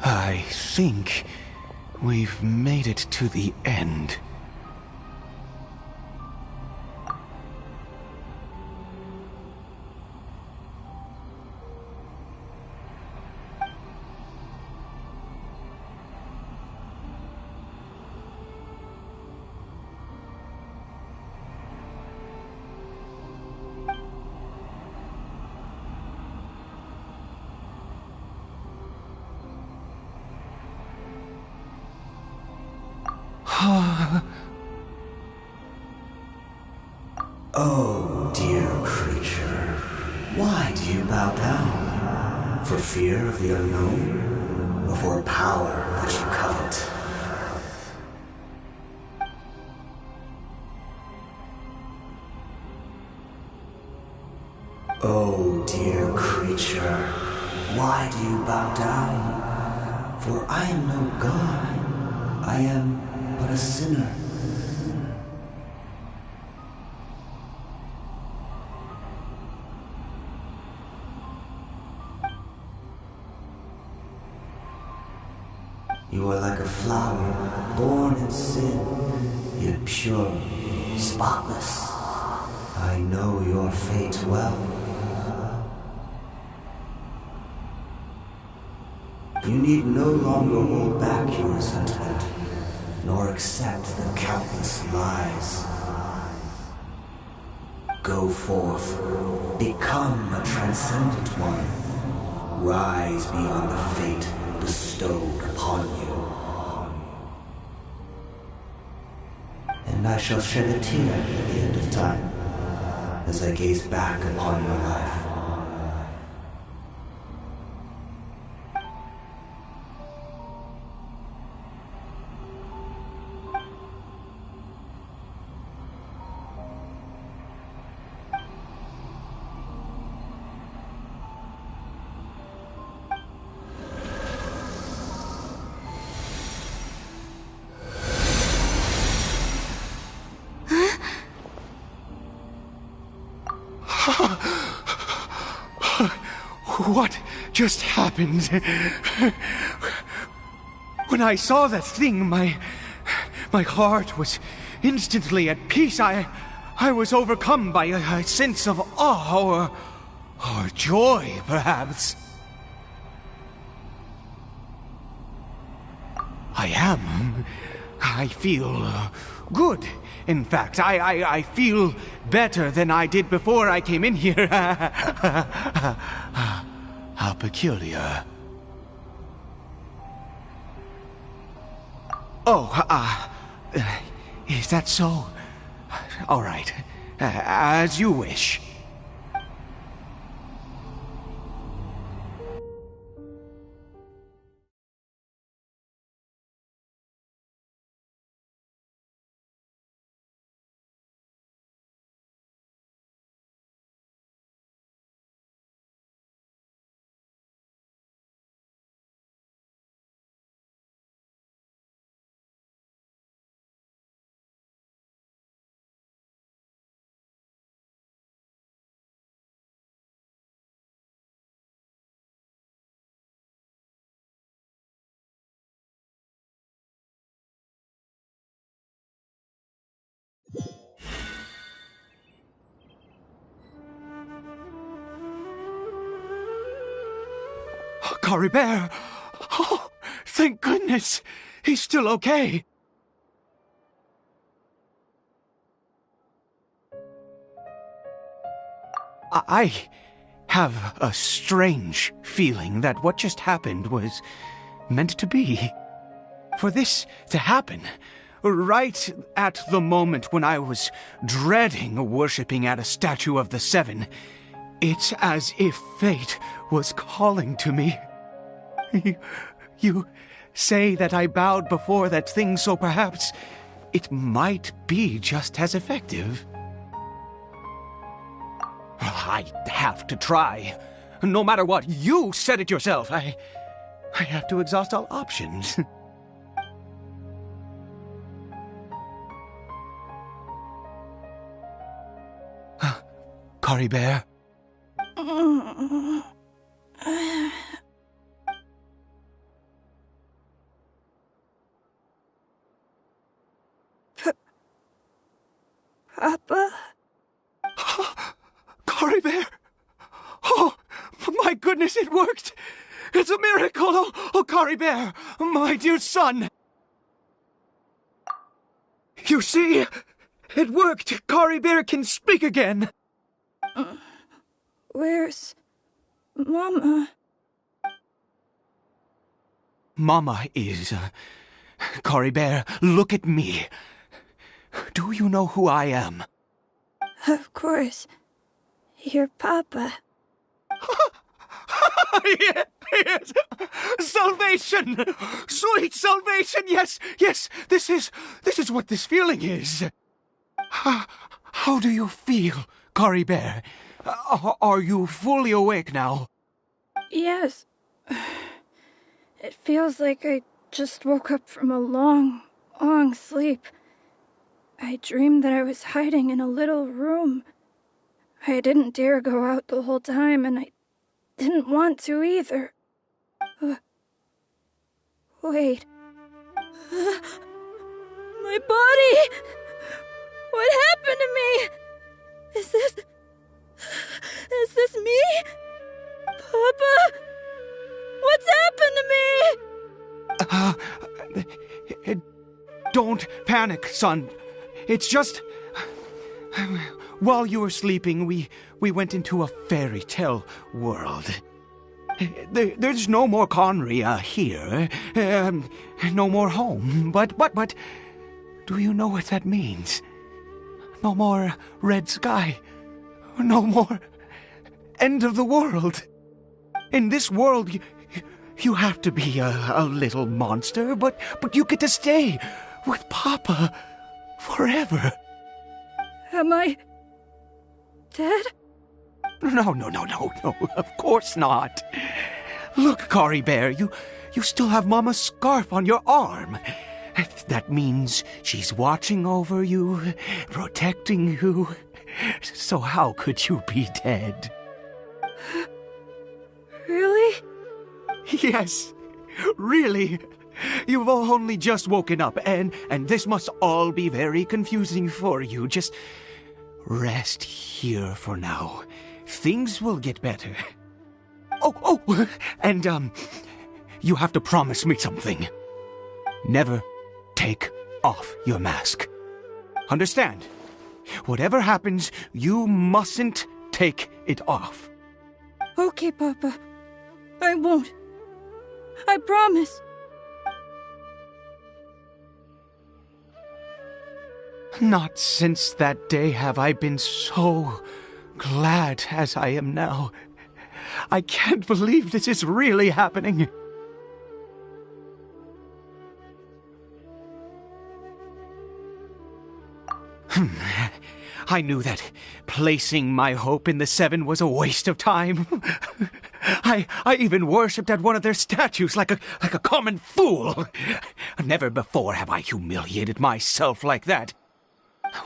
I think we've made it to the end. bow down? For fear of the unknown? Or for power that you covet? Oh, dear creature, why do you bow down? For I am no god. I am but a sinner. You are like a flower, born in sin, yet pure, spotless. I know your fate well. You need no longer hold back your resentment, nor accept the countless lies. Go forth, become a transcendent one. Rise beyond the fate bestowed upon you. And I shall shed a tear at the end of time, as I gaze back upon your life. What just happened? When I saw that thing, my heart was instantly at peace. I was overcome by a sense of awe or joy, perhaps. I feel good. In fact, I feel better than I did before I came in here. How peculiar. Oh, is that so? All right. As you wish. Caribert! Oh, thank goodness! He's still okay! I have a strange feeling that what just happened was meant to be. For this to happen, right at the moment when I was dreading worshipping at a statue of the Seven, it's as if fate was calling to me. You say that I bowed before that thing, so perhaps it might be just as effective. I have to try. No matter what, you said it yourself. I have to exhaust all options. Caribert? Papa? Caribert! Oh, my goodness, it worked! It's a miracle! Oh, Caribert, my dear son! You see? It worked! Caribert can speak again! Where's Mama? Mama is... Caribert, look at me. Do you know who I am? Of course. Your Papa. Yes! Salvation! Sweet salvation! Yes, yes, this is what this feeling is. How do you feel, Cory Bear? Are you fully awake now? Yes. It feels like I just woke up from a long, long sleep. I dreamed that I was hiding in a little room. I didn't dare go out the whole time, and I didn't want to either. Wait. My body! What happened to me? Is this me? Papa? What's happened to me? Don't panic, son. It's just... While you were sleeping, we went into a fairy tale world. There's no more Conria here. No more home. But, do you know what that means? No more red sky. No more end of the world. In this world, you have to be a little monster, but you get to stay with Papa forever. Am I dead? No, of course not. Look, Cory Bear, you still have Mama's scarf on your arm. That means she's watching over you, protecting you. So how could you be dead? Really? Yes, really. You've only just woken up, and this must all be very confusing for you. Just rest here for now. Things will get better. Oh, and, you have to promise me something. Never take off your mask. Understand? Whatever happens, you mustn't take it off. Okay, Papa. I won't. I promise. Not since that day have I been so glad as I am now. I can't believe this is really happening. I knew that placing my hope in the Seven was a waste of time. I even worshipped at one of their statues like a common fool. Never before have I humiliated myself like that.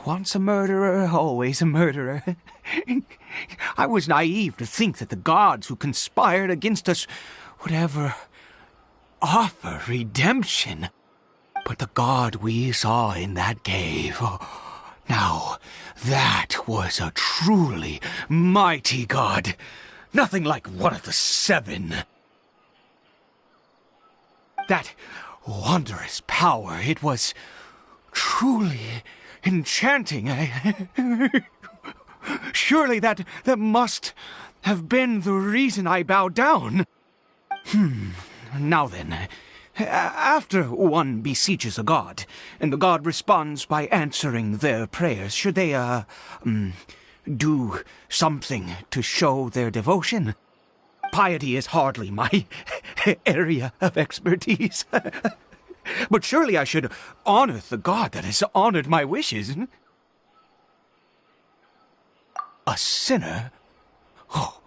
Once a murderer, always a murderer. I was naive to think that the gods who conspired against us would ever offer redemption. But the God we saw in that cave... Now, that was a truly mighty God. Nothing like one of the Seven. That wondrous power, it was truly enchanting. Surely that must have been the reason I bowed down. Now then... After one beseeches a god, and the god responds by answering their prayers, should they, do something to show their devotion? Piety is hardly my area of expertise. But surely I should honor the god that has honored my wishes. A sinner? Oh,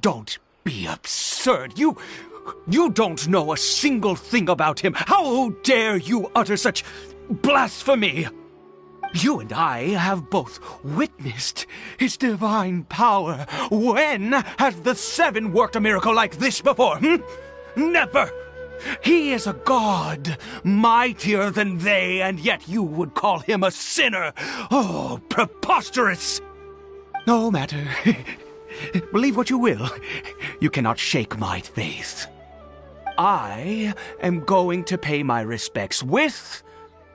don't be absurd. You don't know a single thing about him. How dare you utter such blasphemy? You and I have both witnessed his divine power. When has the Seven worked a miracle like this before? Never! He is a god, mightier than they, and yet you would call him a sinner. Oh, preposterous! No matter. Believe what you will. You cannot shake my faith. I am going to pay my respects with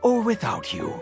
or without you.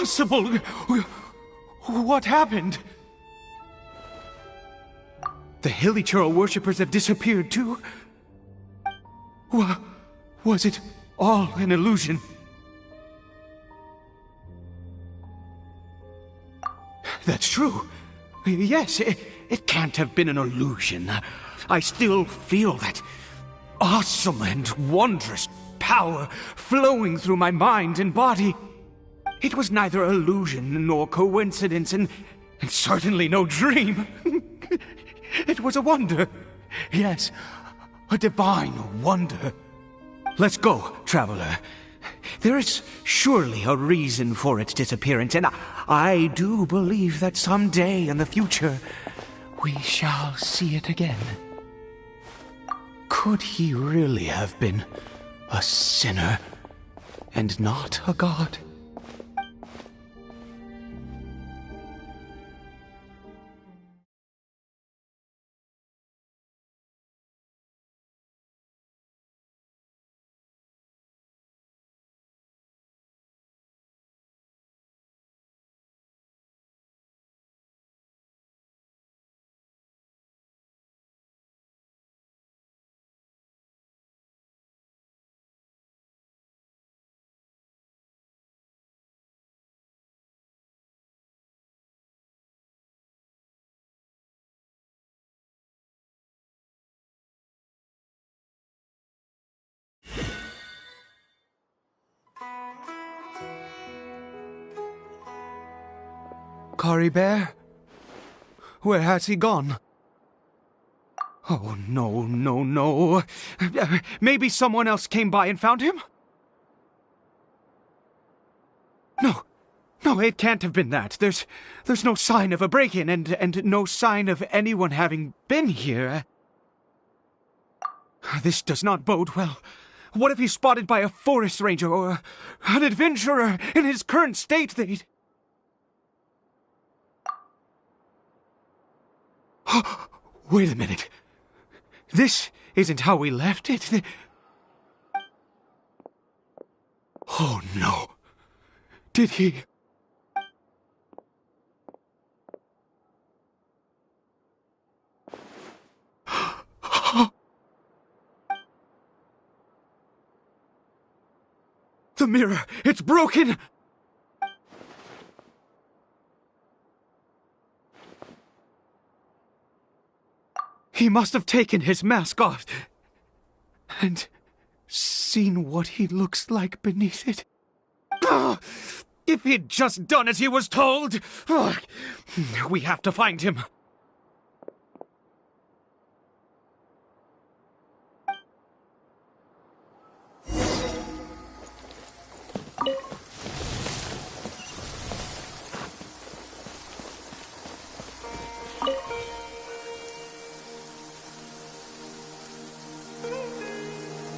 possible? What happened? The Hilichurl worshippers have disappeared too? Was it all an illusion? That's true. Yes, it can't have been an illusion. I still feel that awesome and wondrous power flowing through my mind and body. It was neither illusion nor coincidence, and certainly no dream. It was a wonder. Yes, a divine wonder. Let's go, traveler. There is surely a reason for its disappearance, and I do believe that someday in the future we shall see it again. Could he really have been a sinner and not a god? Caribert? Where has he gone? Oh, no. Maybe someone else came by and found him? No, it can't have been that. There's no sign of a break-in and no sign of anyone having been here. This does not bode well. What if he's spotted by a forest ranger or an adventurer in his current state? Wait a minute. This isn't how we left it. Oh, no. Did he... The mirror! It's broken! He must have taken his mask off and seen what he looks like beneath it. If he'd just done as he was told! We have to find him.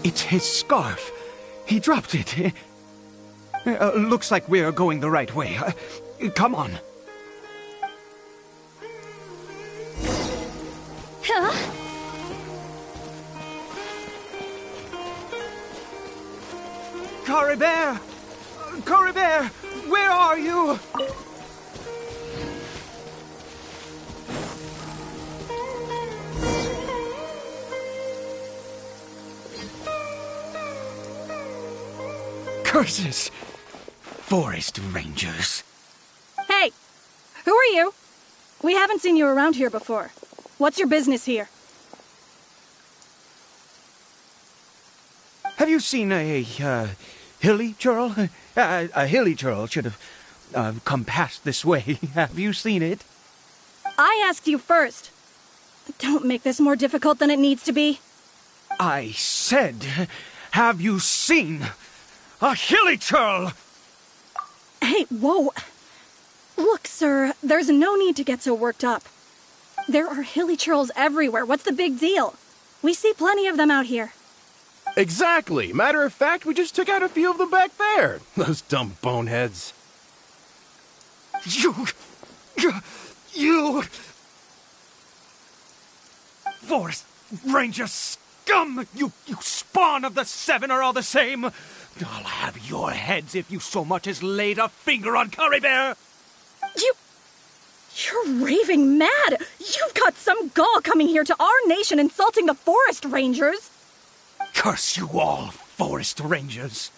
It's his scarf. He dropped it. Looks like we're going the right way. Come on. Huh? Caribert! Caribert! Where are you? Curses! Forest rangers. Hey! Who are you? We haven't seen you around here before. What's your business here? Have you seen a Hilichurl? A Hilichurl should have come past this way. Have you seen it? I asked you first. Don't make this more difficult than it needs to be. I said, have you seen a Hilichurl? Hey, whoa. Look, sir, there's no need to get so worked up. There are Hilichurls everywhere. What's the big deal? We see plenty of them out here. Exactly. Matter of fact, we just took out a few of them back there. Those dumb boneheads. You... Forest Ranger scum! You spawn of the Seven are all the same! I'll have your heads if you so much as laid a finger on Curry Bear! You're raving mad! You've got some gall coming here to our nation insulting the forest rangers! Curse you all, forest rangers!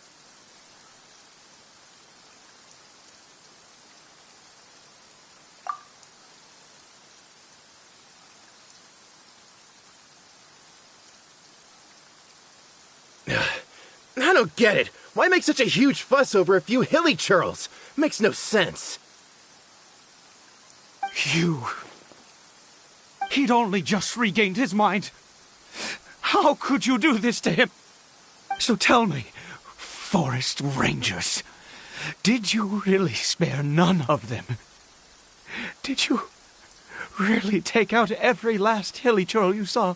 I don't get it. Why make such a huge fuss over a few hilly churls? Makes no sense. He'd only just regained his mind. How could you do this to him? So tell me, forest rangers, did you really spare none of them? Did you really take out every last hilly churl you saw?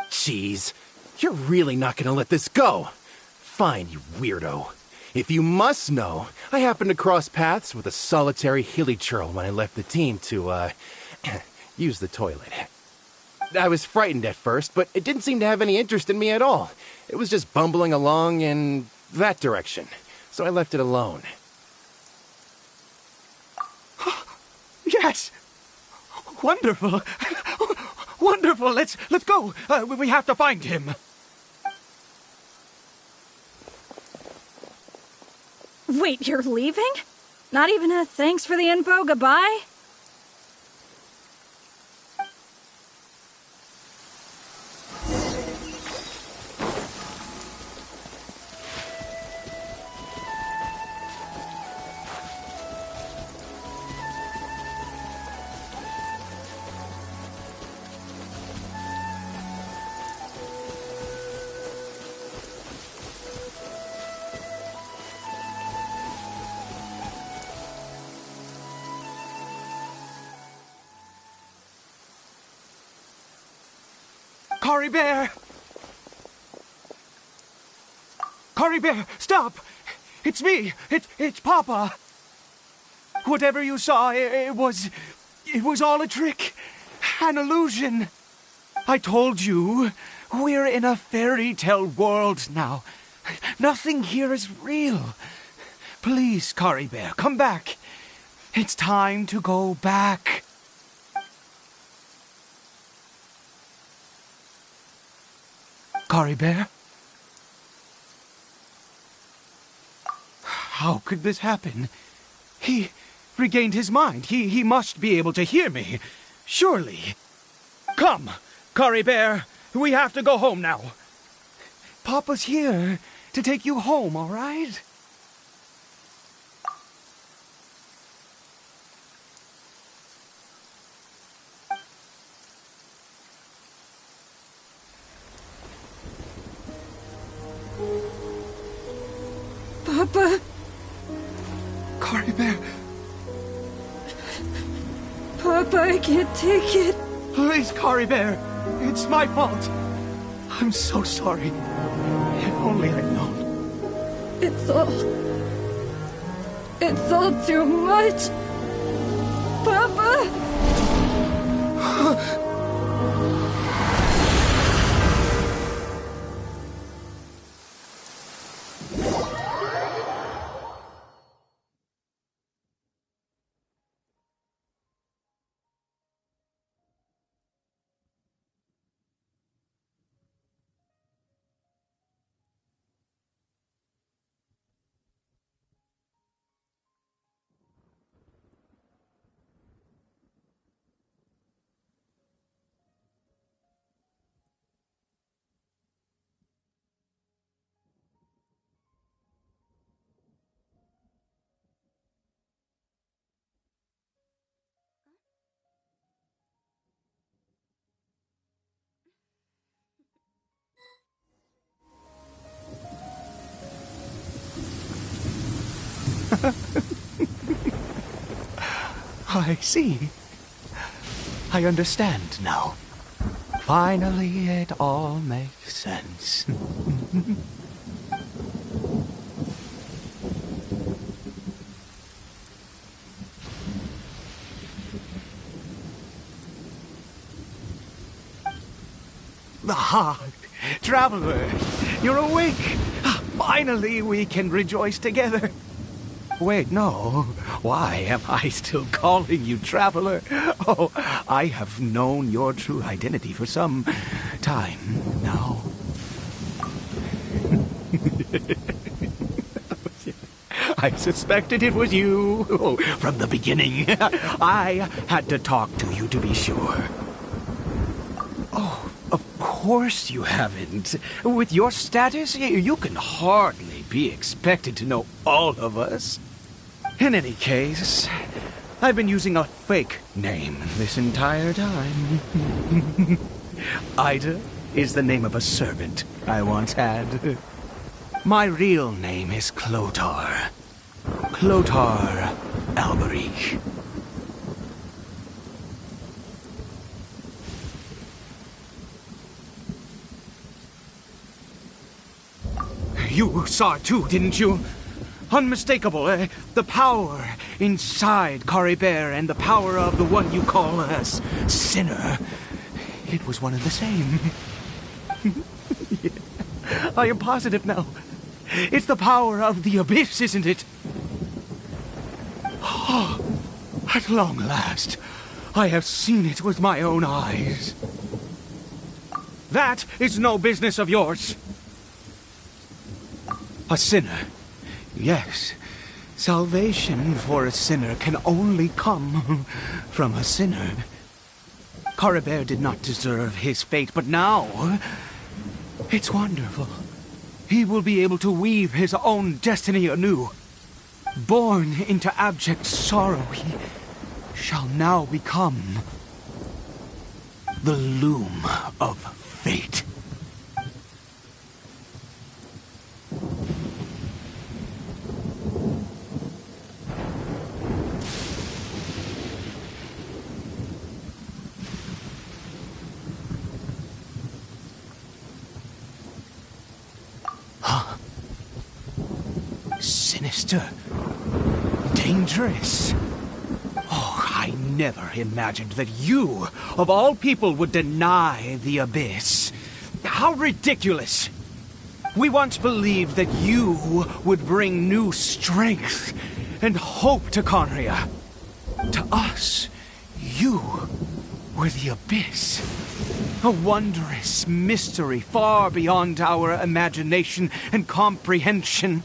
Jeez, you're really not gonna let this go. Fine, you weirdo. If you must know, I happened to cross paths with a solitary hilly churl when I left the team to, use the toilet. I was frightened at first, but it didn't seem to have any interest in me at all. It was just bumbling along in that direction, so I left it alone. Yes! Wonderful! Wonderful! Let's go! We have to find him! Wait, you're leaving? Not even a thanks for the info, goodbye? Curry Bear! Curry Bear, stop! It's me! It's Papa! Whatever you saw, it was all a trick. An illusion. I told you, we're in a fairy tale world now. Nothing here is real. Please, Curry Bear, come back. It's time to go back. Curry Bear? How could this happen? He regained his mind. He must be able to hear me. Surely. Come, Curry Bear. We have to go home now. Papa's here to take you home, all right? Papa? Curry Bear. Papa, I can't take it. Please, Curry Bear. It's my fault. I'm so sorry. If only I'd known. It's all too much. Papa! I see. I understand now. Finally, it all makes sense. Aha! Traveler, you're awake! Finally, we can rejoice together. Wait, no. Why am I still calling you Traveler? Oh, I have known your true identity for some time now. I suspected it was you from the beginning. I had to talk to you to be sure. Oh, of course you haven't. With your status, you can hardly be expected to know all of us. In any case, I've been using a fake name this entire time. Ida is the name of a servant I once had. My real name is Clotar. Clotar Alberich. You saw it too, didn't you? Unmistakable, the power inside Caribert and the power of the one you call a sinner. It was one and the same. Yeah. I am positive now. It's the power of the abyss, isn't it? Oh, at long last, I have seen it with my own eyes. That is no business of yours. A sinner. Yes, salvation for a sinner can only come from a sinner. Caribert did not deserve his fate, but now it's wonderful. He will be able to weave his own destiny anew. Born into abject sorrow, he shall now become the loom of fate. Sinister. Dangerous. Oh, I never imagined that you, of all people, would deny the abyss. How ridiculous! We once believed that you would bring new strength and hope to Conria. To us, you were the abyss. A wondrous mystery far beyond our imagination and comprehension.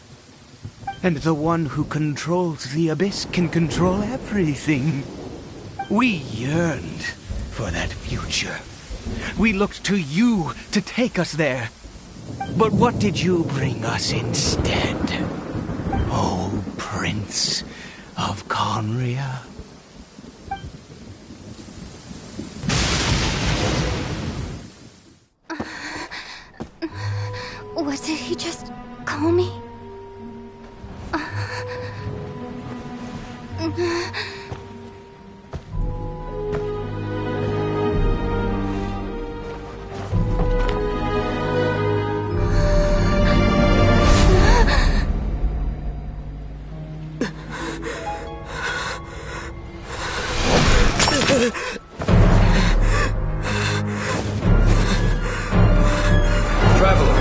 And the one who controls the abyss can control everything. We yearned for that future. We looked to you to take us there. But what did you bring us instead? Oh, Prince of Conria? What did he just call me? Traveler!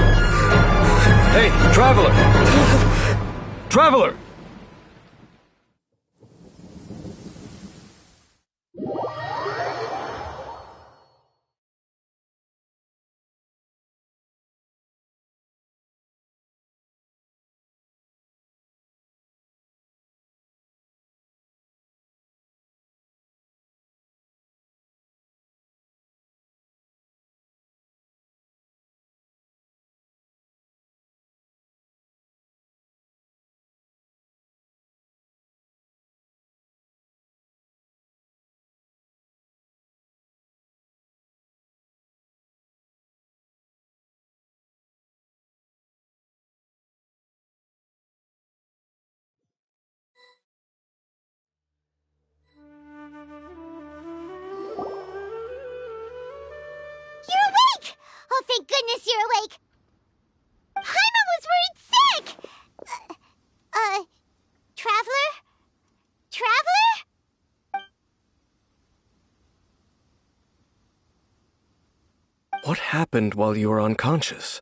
Hey, Traveler! Traveler! You're awake! Oh, thank goodness you're awake! Paimon was worried sick! Traveler? Traveler? What happened while you were unconscious?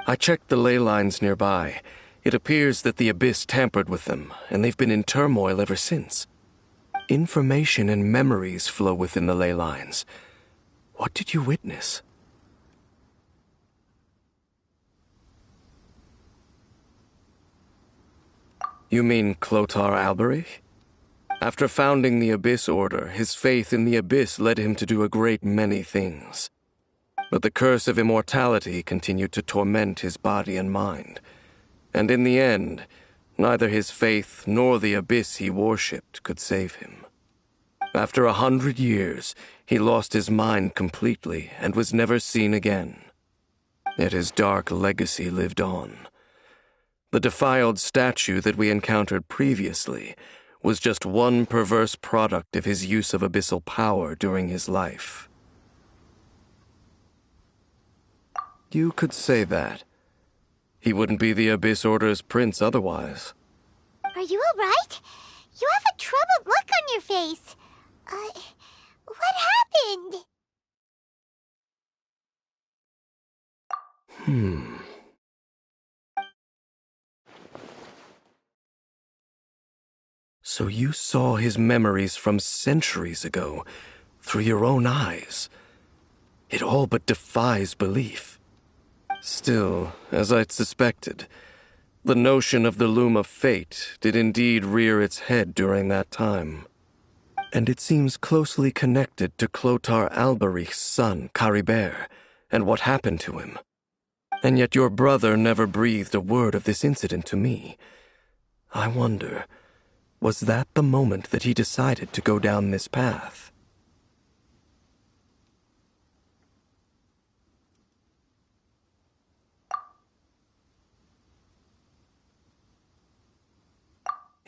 I checked the ley lines nearby. It appears that the Abyss tampered with them, and they've been in turmoil ever since. Information and memories flow within the ley lines. What did you witness? You mean Clotar Alberich? After founding the Abyss Order, his faith in the Abyss led him to do a great many things. But the curse of immortality continued to torment his body and mind. And in the end, neither his faith nor the Abyss he worshipped could save him. After 100 years, he lost his mind completely and was never seen again. Yet his dark legacy lived on. The defiled statue that we encountered previously was just one perverse product of his use of abyssal power during his life. You could say that. He wouldn't be the Abyss Order's prince otherwise. Are you all right? You have a troubled look on your face. What happened? So you saw his memories from centuries ago through your own eyes. It all but defies belief. Still, as I'd suspected, the notion of the Loom of Fate did indeed rear its head during that time. And it seems closely connected to Clotar Alberich's son, Caribert, and what happened to him. And yet your brother never breathed a word of this incident to me. I wonder, was that the moment that he decided to go down this path?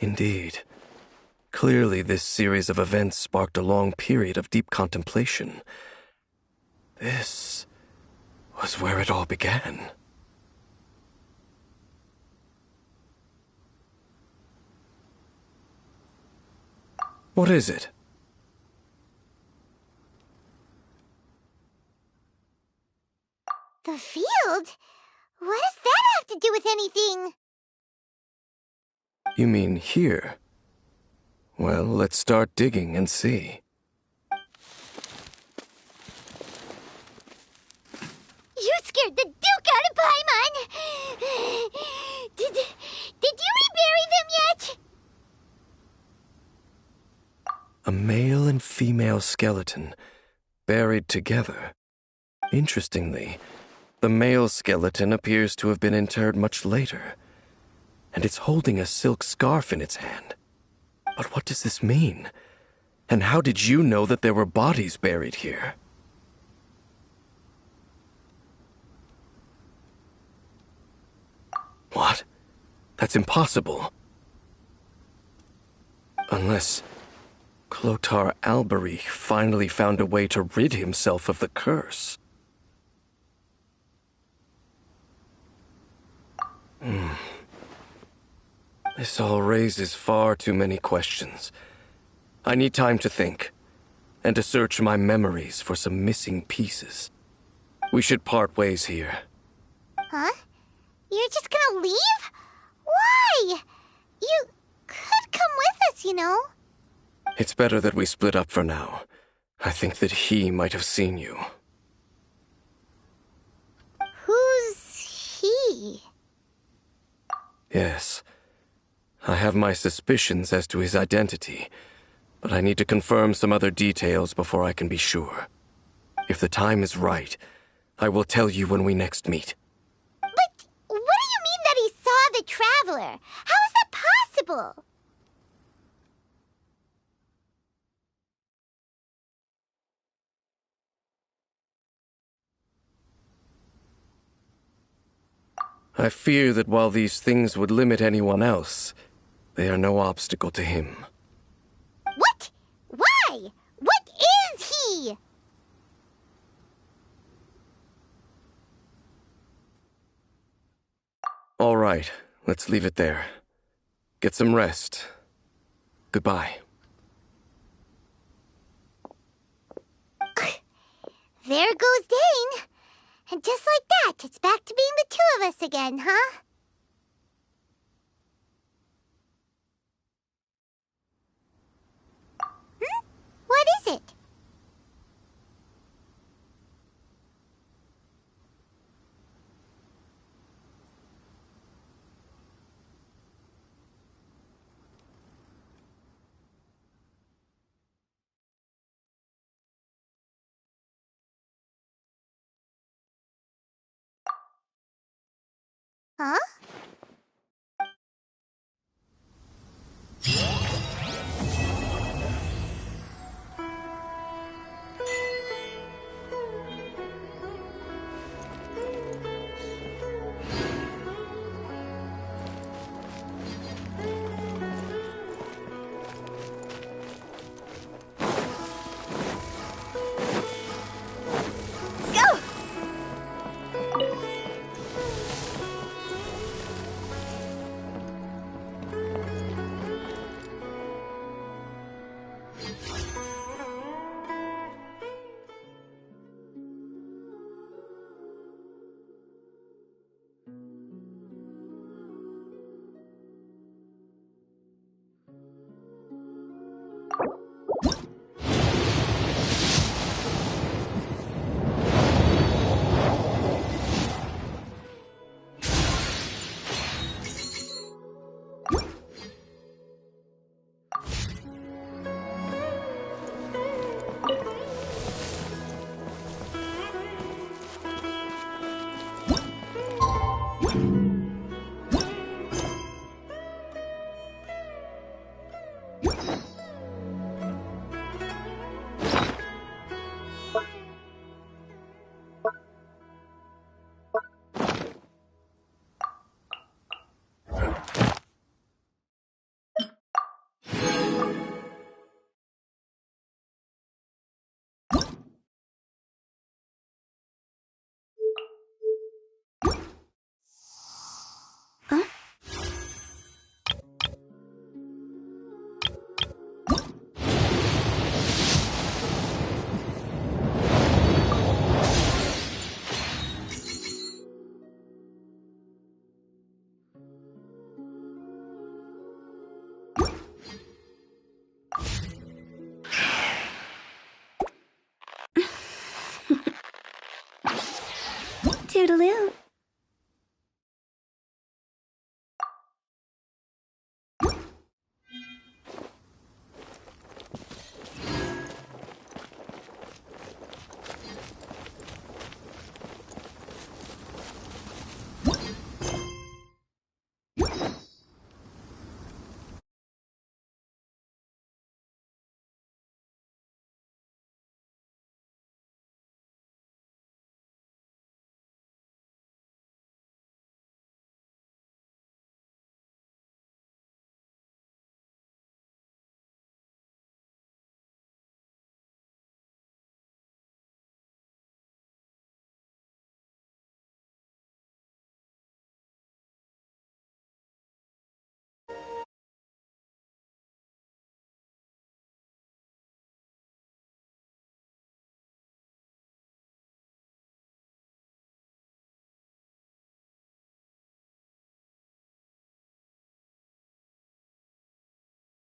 Indeed. Clearly, this series of events sparked a long period of deep contemplation. This was where it all began. What is it? The field? What does that have to do with anything? You mean here? Well, let's start digging and see. You scared the Duke out of Paimon! Did you rebury them yet? A male and female skeleton, buried together. Interestingly, the male skeleton appears to have been interred much later, and it's holding a silk scarf in its hand. But what does this mean? And how did you know that there were bodies buried here? What? That's impossible. Unless Clotar Alberich finally found a way to rid himself of the curse. This all raises far too many questions. I need time to think, and to search my memories for some missing pieces. We should part ways here. Huh? You're just gonna leave? Why? You could come with us, you know. It's better that we split up for now. I think that he might have seen you. Who's he? Yes. I have my suspicions as to his identity, but I need to confirm some other details before I can be sure. If the time is right, I will tell you when we next meet. But what do you mean that he saw the Traveler? How is that possible? I fear that while these things would limit anyone else, they are no obstacle to him. What? Why? What is he? All right, let's leave it there. Get some rest. Goodbye. There goes Dane. And just like that, it's back to being the two of us again, huh? What is it? Huh? Go! Toodaloo.